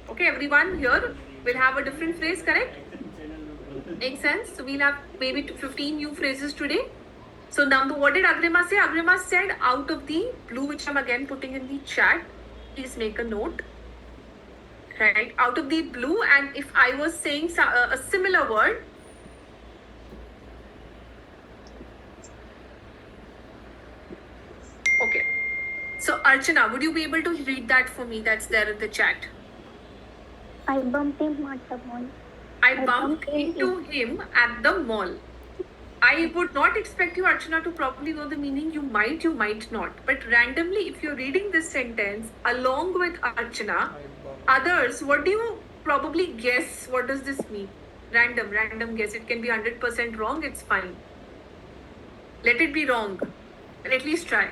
Okay, everyone here will have a different phrase, correct? Makes sense? So we'll have maybe 15 new phrases today. So what did Agrima say? Agrima said out of the blue, which I'm again putting in the chat. Please make a note. Right, out of the blue, and if I was saying a similar word, okay. So Archana, would you be able to read that for me? That's there in the chat. I bumped him at the mall. I bumped into him at the mall. I would not expect you, Archana, to probably know the meaning. You might not. But randomly, if you're reading this sentence along with Archana, others, what do you probably guess? What does this mean? Random guess. It can be 100% wrong. It's fine. Let it be wrong. But at least try.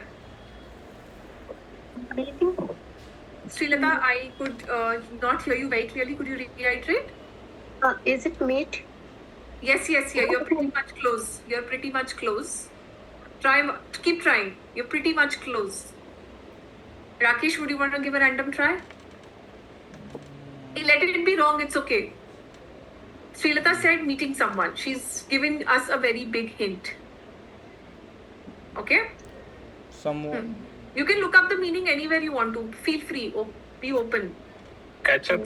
Srilata, I could not hear you very clearly. Could you reiterate? Is it meat? Yes. You're pretty much close. Keep trying. You're pretty much close. Rakesh, would you want to give a random try? Let it be wrong, it's okay. Srilata said meeting someone. She's given us a very big hint. Okay? Someone. You can look up the meaning anywhere you want to. Feel free. Be open. Catch up.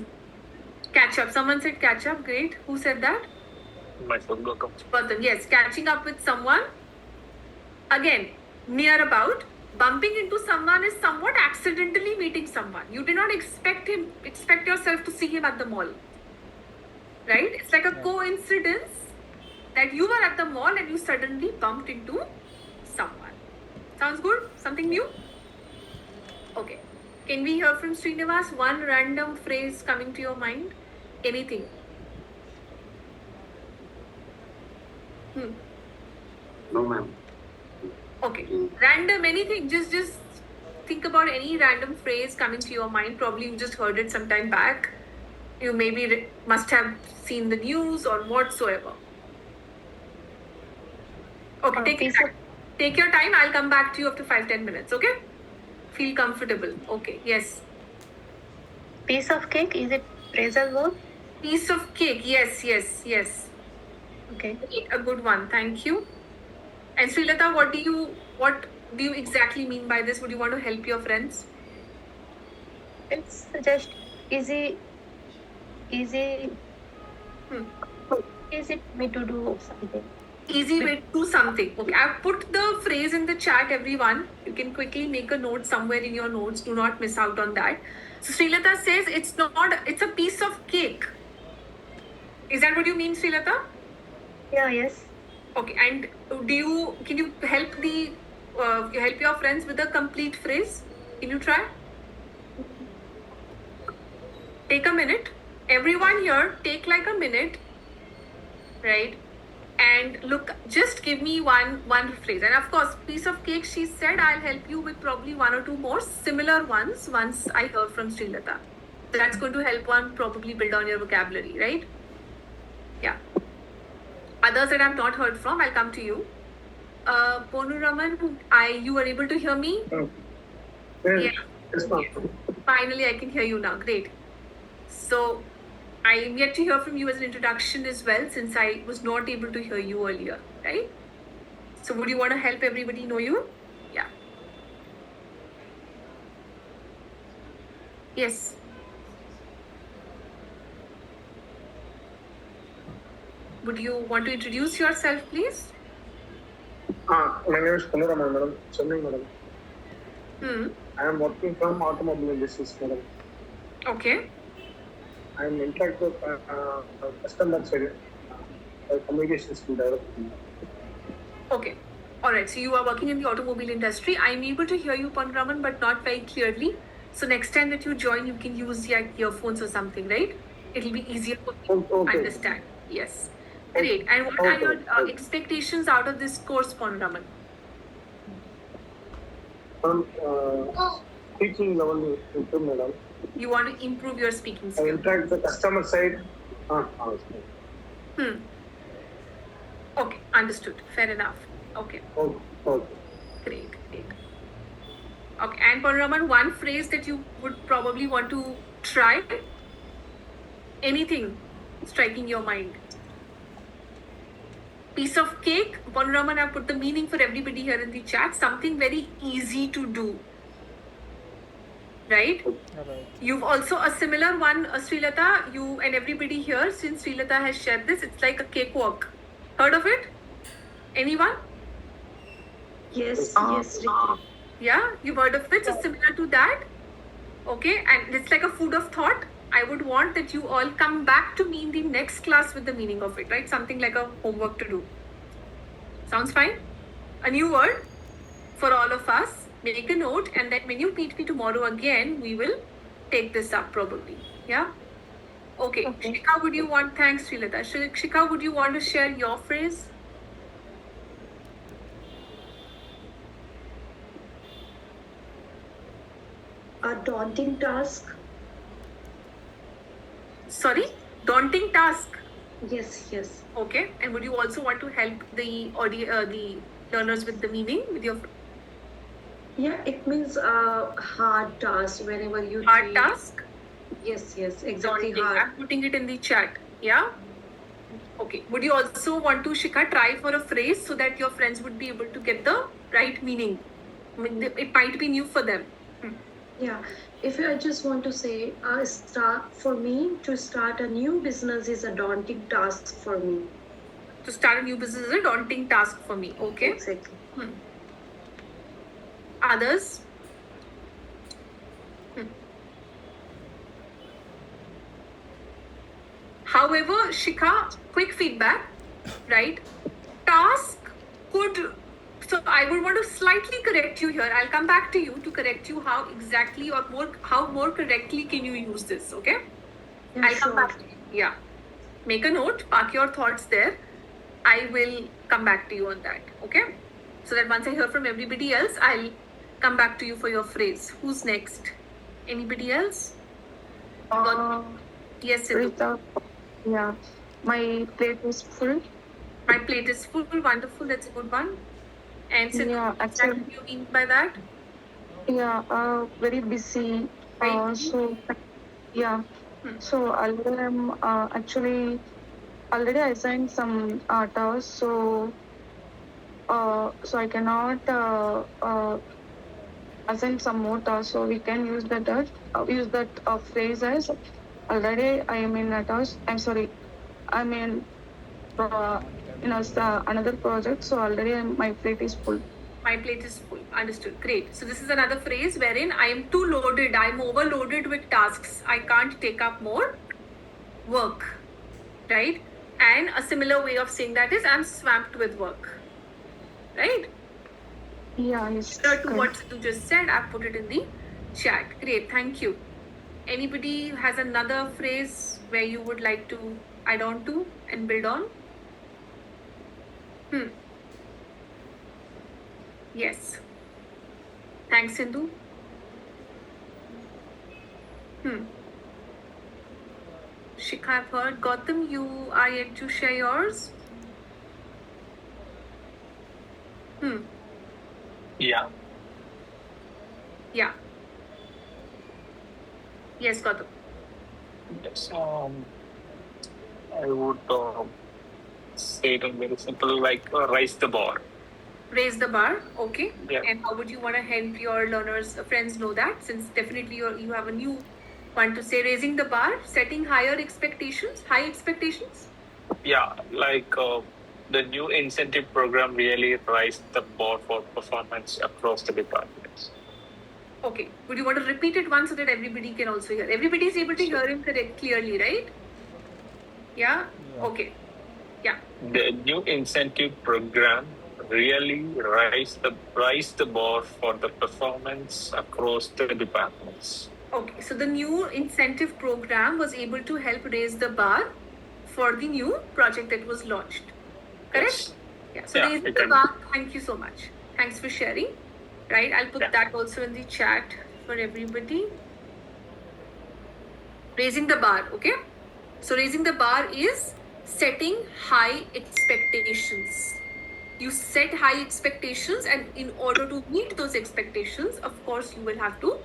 Catch up. Someone said catch up. Great. Who said that? Myself, Gautam. Gautam. Yes. Catching up with someone. Again, near about. Bumping into someone is somewhat accidentally meeting someone. You did not expect yourself to see him at the mall. Right? It's like a coincidence that you were at the mall and you suddenly bumped into someone. Sounds good? Something new? Okay. Can we hear from Srinivas? One random phrase coming to your mind? Anything? No, ma'am. Okay. Random anything. Just think about any random phrase coming to your mind. Probably you just heard it some time back. You maybe must have seen the news or whatsoever. Okay, take your time. I'll come back to you after 5-10 minutes. Okay? Feel comfortable. Okay. Yes. Piece of cake, is it phrasal verb? Piece of cake. Yes. Okay. A good one. Thank you. And Srilata, what do you exactly mean by this? Would you want to help your friends? It's just easy me to do something. Easy way to do something. Okay, I've put the phrase in the chat, everyone. You can quickly make a note somewhere in your notes. Do not miss out on that. So Srilata says it's a piece of cake. Is that what you mean, Srilata? Yeah, yes. Okay, and can you help help your friends with a complete phrase? Can you try? Take a minute. Everyone here, take like a minute, right? And look, just give me one phrase. And of course, piece of cake, she said, I'll help you with probably one or two more similar ones once I heard from Srilata. So that's going to help one probably build on your vocabulary, right? Yeah. Others that I've not heard from, I'll come to you. Ponuraman, you were able to hear me? Yes, Finally, I can hear you now. Great. So, I am yet to hear from you as an introduction as well, since I was not able to hear you earlier, right? So, would you want to help everybody know you? Yeah. Yes. Would you want to introduce yourself, please? My name is Ponuraman, madam. Chennai, madam. I am working from automobile industry, madam. Okay. I am in fact with customer side communication skill development. Okay. Alright, so you are working in the automobile industry. I'm able to hear you, Ponuraman, but not very clearly. So next time that you join, you can use your earphones or something, right? It'll be easier for you to understand. Yes. Great. And what are your expectations out of this course, Ponuraman? Speaking level improve, madam. You want to improve your speaking I skills. interact the customer side. Okay, understood. Fair enough. Okay. Okay. Great. Okay, and Ponuraman, one phrase that you would probably want to try. Anything striking your mind? Piece of cake. Ponuraman, I've put the meaning for everybody here in the chat. Something very easy to do. Right? You've also a similar one, Srilata, you and everybody here, since Srilata has shared this, it's like a cakewalk. Heard of it? Anyone? Yes. Yeah, you've heard of it, so similar to that. Okay, and it's like a food of thought. I would want that you all come back to me in the next class with the meaning of it, right? Something like a homework to do. Sounds fine? A new word for all of us. Make a note, and then when you meet me tomorrow again, we will take this up probably. Yeah? Okay. Shikha, would you want, thanks Srilata. Shikha, would you want to share your phrase? A daunting task. Sorry? Daunting task. Yes. Okay. And would you also want to help the learners with the meaning with your Yeah, it means hard task whenever you hard task? Yes, exactly. Daunting. I'm putting it in the chat. Yeah? Okay. Would you also want to, Shikha, try for a phrase so that your friends would be able to get the right meaning? I mean, it might be new for them. Yeah, if I just want to say, for me to start a new business is a daunting task for me. To start a new business is a daunting task for me. Okay. Exactly. Others? However, Shikha, quick feedback. right? Task could, so I would want to slightly correct you here. I'll come back to you to correct you how exactly or how more correctly can you use this, okay? Yeah, I'll come back to you. Yeah. Make a note, park your thoughts there. I will come back to you on that, okay? So that once I hear from everybody else, I'll come back to you for your phrase. Who's next? Anybody else? Yes, Sidhu. Rita, yeah, my plate is full. My plate is full. Wonderful. That's a good one. And Sidhu, Yeah, what actually, do you mean by that? yeah, very busy. Right. So, yeah. So already already assigned some tasks. So I cannot assign some more tasks. So we can use that phrase as already I am in a task. I'm sorry, I'm in another project. So already my plate is full. My plate is full. Understood. Great. So this is another phrase wherein I am too loaded. I am overloaded with tasks. I can't take up more work. Right? And a similar way of saying that is I'm swamped with work. Right? Yeah, yes. Similar to what you just said, I've put it in the chat. Great. Thank you. Anybody has another phrase where you would like to add on to and build on? Yes. Thanks, Sindhu. Shikha, I've heard. Gautam, you are yet to share yours? Yeah. Yeah. Yes, Gautam. Yes. I would say it in very simple, like raise the bar. Raise the bar. Okay. Yeah. And how would you want to help your learners, friends know that? Since definitely you have a new one to say, raising the bar, setting higher expectations, high expectations. Yeah, like the new incentive program really raised the bar for performance across the departments. Okay. Would you want to repeat it once so that everybody can also hear? Everybody is able to hear him clearly, right? Yeah? Okay. Yeah. The new incentive program really raised the bar for the performance across the departments. Okay. So the new incentive program was able to help raise the bar for the new project that was launched. Correct? Yes. Yeah. So Yeah, raising you the can- bar. Thank you so much. Thanks for sharing. Right. I'll put that also in the chat for everybody. Raising the bar. Okay. So raising the bar is setting high expectations. You set high expectations, and in order to meet those expectations, of course, you will have to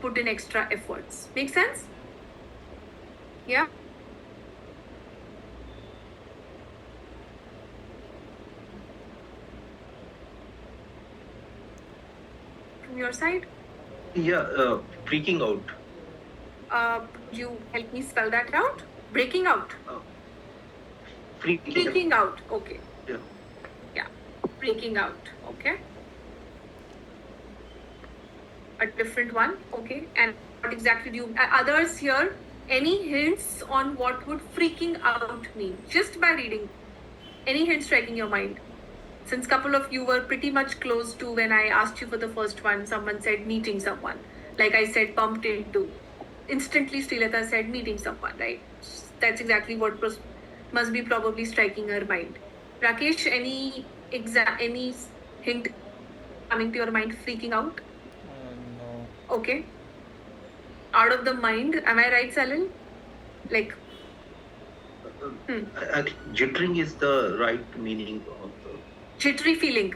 put in extra efforts. Make sense? Yeah. From your side, Yeah, freaking out. you help me spell that out. Breaking out. Freaking out. Okay. Yeah. Yeah. Freaking out. Okay. A different one. Okay. And what exactly do you, others here, any hints on what would freaking out mean? Just by reading. Any hints striking your mind? Since couple of you were pretty much close to when I asked you for the first one, someone said meeting someone. Like I said, bumped into. Instantly, Srilata said meeting someone, right? That's exactly what must be probably striking her mind. Rakesh, any hint coming to your mind? Freaking out? No. Okay. Out of the mind. Am I right, Salil? Like, I think jittering is the right meaning of jittery feeling.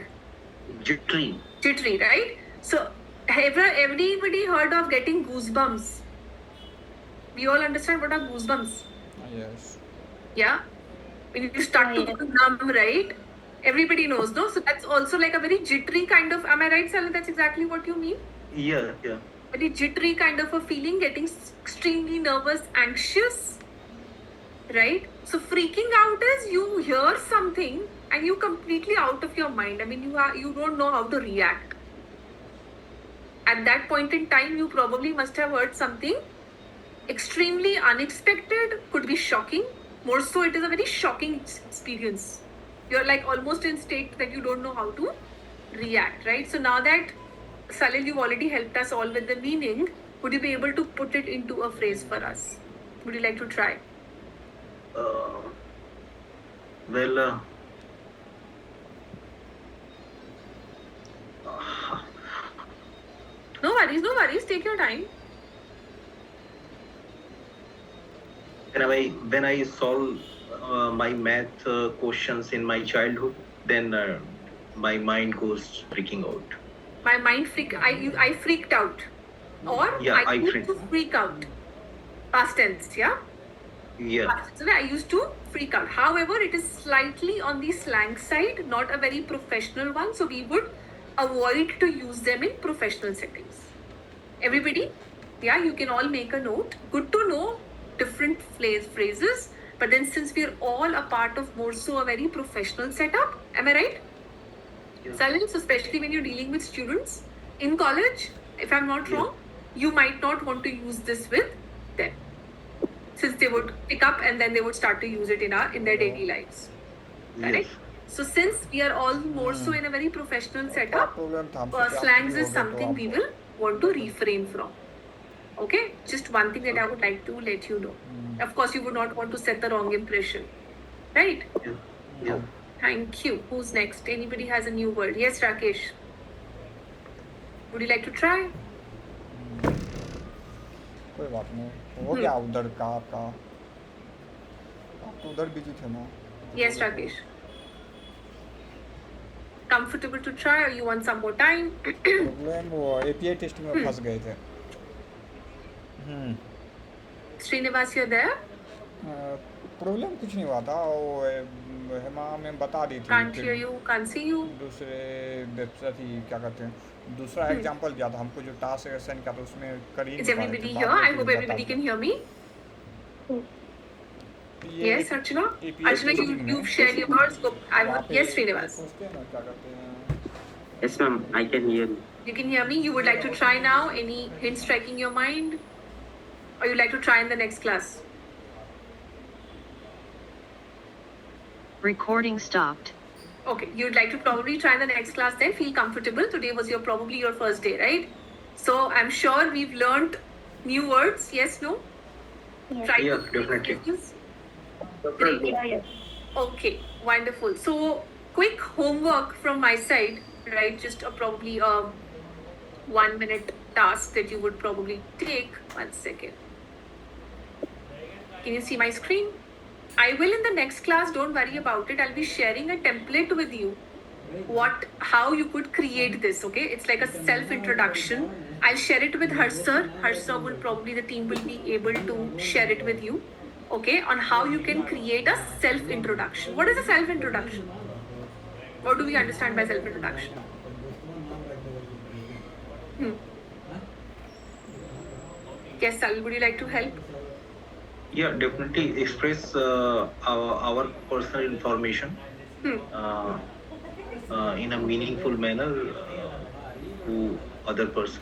jittery. Jittery, right? So, everybody heard of getting goosebumps? We all understand what are goosebumps. Yes. Yeah? When you start to feel numb, right? Everybody knows, no? So that's also like a very jittery kind of, am I right, Salil? That's exactly what you mean? Yeah. Very jittery kind of a feeling, getting extremely nervous, anxious, right? So freaking out is you hear something and you completely out of your mind. I mean, you don't know how to react. At that point in time, you probably must have heard something extremely unexpected, could be shocking. More so, it is a very shocking experience. you're like almost in state that you don't know how to react, right? So now that Salil, you've already helped us all with the meaning, would you be able to put it into a phrase for us? Would you like to try? Well, No worries, take your time. when I solve my math questions in my childhood, then my mind goes freaking out. My mind I freaked out. Or Yeah, I I used freak- to freak out. Past tense, yeah? Yeah. So I used to freak out. However, it is slightly on the slang side, not a very professional one. So we would avoid to use them in professional settings. Everybody, yeah, you can all make a note. Good to know different phrases. But then since we're all a part of more so a very professional setup, am I right? Yeah. Salil, so especially when you're dealing with students in college, if I'm not wrong, you might not want to use this with them, since they would pick up and then they would start to use it in their daily lives. Correct? Yes. So since we are all more so in a very professional setup, problem था हमसे क्या slangs होगा is तो something आप- we will want to refrain from. Okay? Just one thing that I would like to let you know. Of course, you would not want to set the wrong impression. Right? Yeah. Yeah. Thank you. Who's next? Anybody has a new word? Yes, Rakesh. Would you like to try? कोई बात नहीं हो गया उधर का आपका आप तो उधर बिजी थे ना Yes, Rakesh. Comfortable to try or you want some more time? Problem वो एपीआई टेस्टिंग में फंस गए थे Srinivas, you're there? प्रॉब्लम कुछ नहीं हुआ था वो हेमा मैम बता दी थी Can't फिर hear you, can't see you. दूसरे वेबसाइट ही क्या कहते हैं दूसरा एग्जांपल दिया था हमको जो टास्क असाइन किया था उसमें कर ही Is नहीं पा रहे everybody थे, here? बाद में I फिर hope बता everybody दिया। can hear me. ये Yes, Archana? API Archana, testing में you've shared yours. Go. वहाँ पे Yes, Srinivas. पूछते हैं ना क्या कहते हैं Yes, ma'am. I can hear you. You can hear me. You would like to try now? Any hints striking your mind? Or you like to try in the next class? Recording stopped. Okay, you'd like to probably try in the next class then. Feel comfortable. Today was probably your first day, right? So I'm sure we've learned new words. Yes, no? Yes. Try Yeah, to definitely. Great. Yeah, yes. Okay, wonderful. So, quick homework from my side, right? Just probably a 1 minute task that you would probably take. 1 second. Can you see my screen? I will in the next class, don't worry about it. I'll be sharing a template with you. How you could create this, okay? It's like a self-introduction. I'll share it with Harsar. Harsar will probably, the team will be able to share it with you, okay? On how you can create a self-introduction. What is a self-introduction? What do we understand by self-introduction? Yes, Salil, would you like to help? Yeah, definitely express our personal information in a meaningful manner to other person.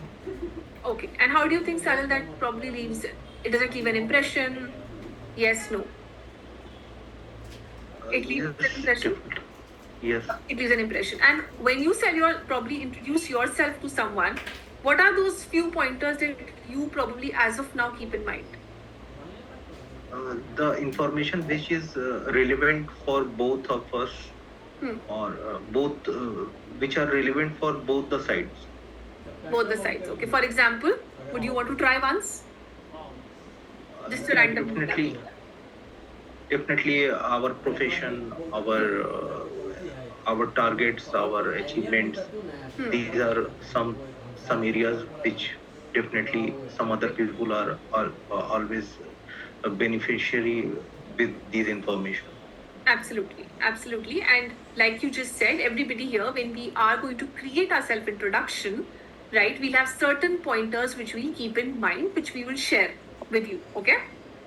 Okay, and how do you think, Salil, that probably leaves, it doesn't leave an impression? Yes, no. It leaves an impression? Definitely. Yes. It leaves an impression. And when you said you'll probably introduce yourself to someone, what are those few pointers that you probably as of now keep in mind? The information which is relevant for both of us or which are relevant for both the sides. Both the sides. Okay. For example, would you want to try once? Just a random. Definitely our profession, our targets, our achievements. These are some areas which definitely some other people are always a beneficiary with these information. Absolutely, absolutely. And like you just said, everybody here, when we are going to create our self-introduction, right, we'll have certain pointers which we'll keep in mind, which we will share with you, okay?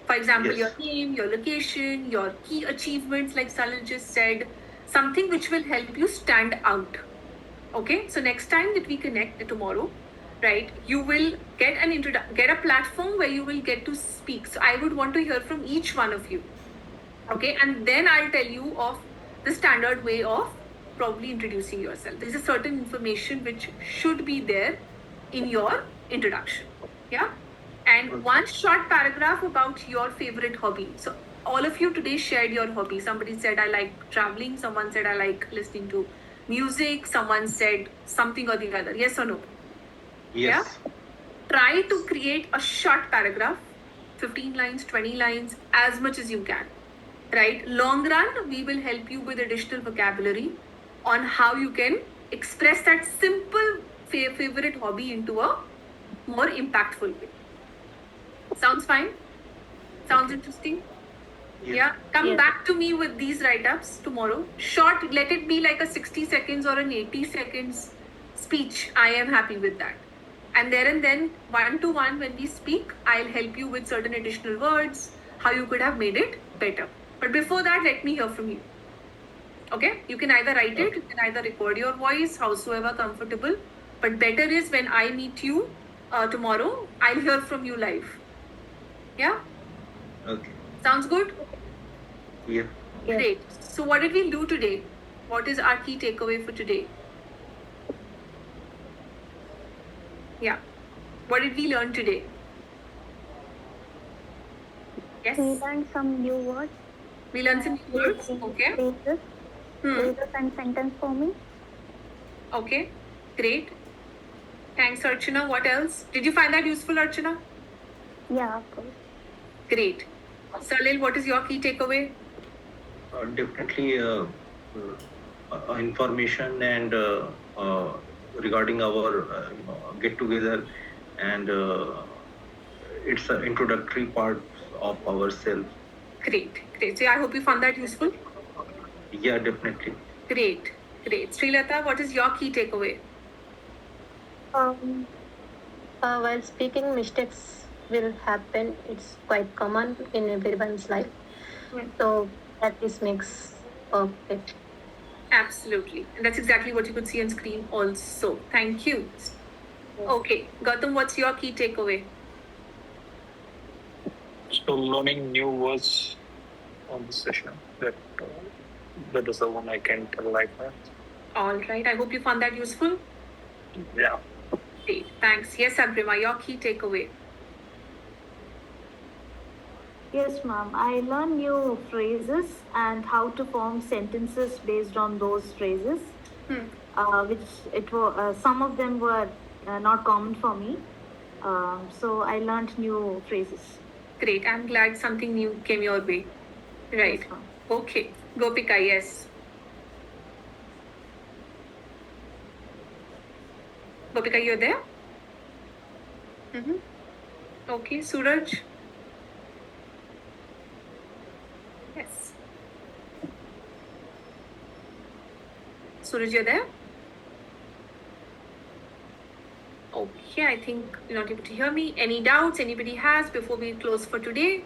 For example, Yes. your name, your location, your key achievements, like Salil just said, something which will help you stand out, okay? So next time that we connect tomorrow, right, you will get get a platform where you will get to speak. So I would want to hear from each one of you. Okay, and then I'll tell you of the standard way of probably introducing yourself. There's a certain information which should be there in your introduction. Yeah? And one short paragraph about your favorite hobby. So all of you today shared your hobby. Somebody said, I like traveling. Someone said, I like listening to music. Someone said something or the other. Yes or no? Yes. Yeah? Try to create a short paragraph, 15 lines, 20 lines, as much as you can. Right? Long run, we will help you with additional vocabulary on how you can express that simple favorite hobby into a more impactful way. Sounds fine? Sounds interesting? Yeah. Come back to me with these write-ups tomorrow. Short, let it be like a 60 seconds or an 80 seconds speech. I am happy with that. And there and then, one-to-one, when we speak, I'll help you with certain additional words, how you could have made it better. But before that, let me hear from you. Okay? You can either write it, you can either record your voice, howsoever comfortable. But better is when I meet you tomorrow, I'll hear from you live. Yeah? Okay. Sounds good? Yeah. Great. So what did we do today? What is our key takeaway for today? Yeah. What did we learn today? Yes? We learned some new words. We learned some new words. Okay. Phrases. Phrases and sentence forming. Okay. Great. Thanks, Archana. What else? Did you find that useful, Archana? Yeah, of course. Great. Salil, what is your key takeaway? Definitely information and regarding our get together, and it's an introductory part of ourselves. Great. Great. So I hope you found that useful. Yeah, definitely. Great. Great. Srilata, what is your key takeaway? While speaking, mistakes will happen. It's quite common in everyone's life. So practice makes perfect. Absolutely. And that's exactly what you could see on screen also. Thank you. Okay. Gautam, what's your key takeaway? So learning new words on this session. That is the one I can tell like that. All right. I hope you found that useful. Yeah. Great. Thanks. Yes, Agrima, your key takeaway. Yes, ma'am. I learned new phrases and how to form sentences based on those phrases, some of them were not common for me. So I learned new phrases. Great. I'm glad something new came your way. Right. Yes, ma'am. Okay. Gopika, yes. Gopika, you're there? Okay. Suraj? Yes. Suraj, you're there? Okay, I think you're not able to hear me. Any doubts anybody has before we close for today?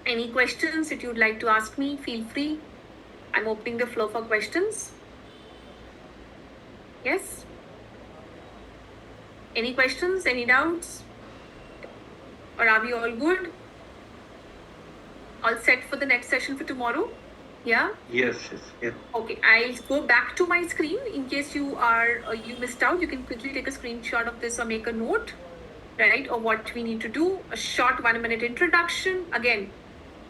Any questions that you'd like to ask me, feel free. I'm opening the floor for questions. Yes? Any questions? Any doubts? Or are we all good? All set for the next session for tomorrow? Yeah? Yes. Yeah. Okay, I'll go back to my screen. In case you missed out, you can quickly take a screenshot of this or make a note, right? Or what we need to do. A short 1-minute introduction. Again,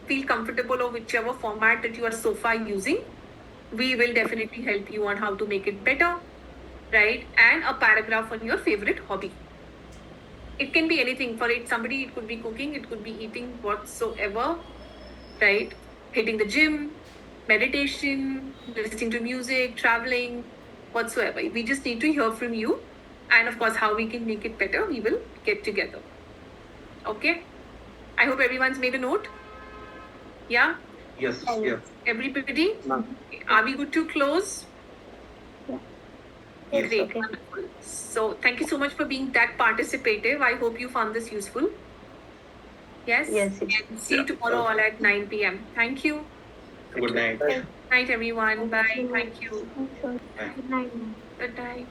feel comfortable or whichever format that you are so far using. We will definitely help you on how to make it better, right? And a paragraph on your favorite hobby. It can be anything. For somebody, it could be cooking, it could be eating, whatsoever, right? Hitting the gym, meditation, listening to music, traveling, whatsoever. We just need to hear from you. And of course, how we can make it better, we will get together. Okay? I hope everyone's made a note. Yeah? Yes. Yeah. Everybody? Are we good to close? Yes, Great. okay. Wonderful. So thank you so much for being that participative. I hope you found this useful. Yes? Yes. And see you tomorrow all at 9 p.m. Thank you. Good night. Night, everyone. Bye. Thank you. So Good night, ma'am. Good night.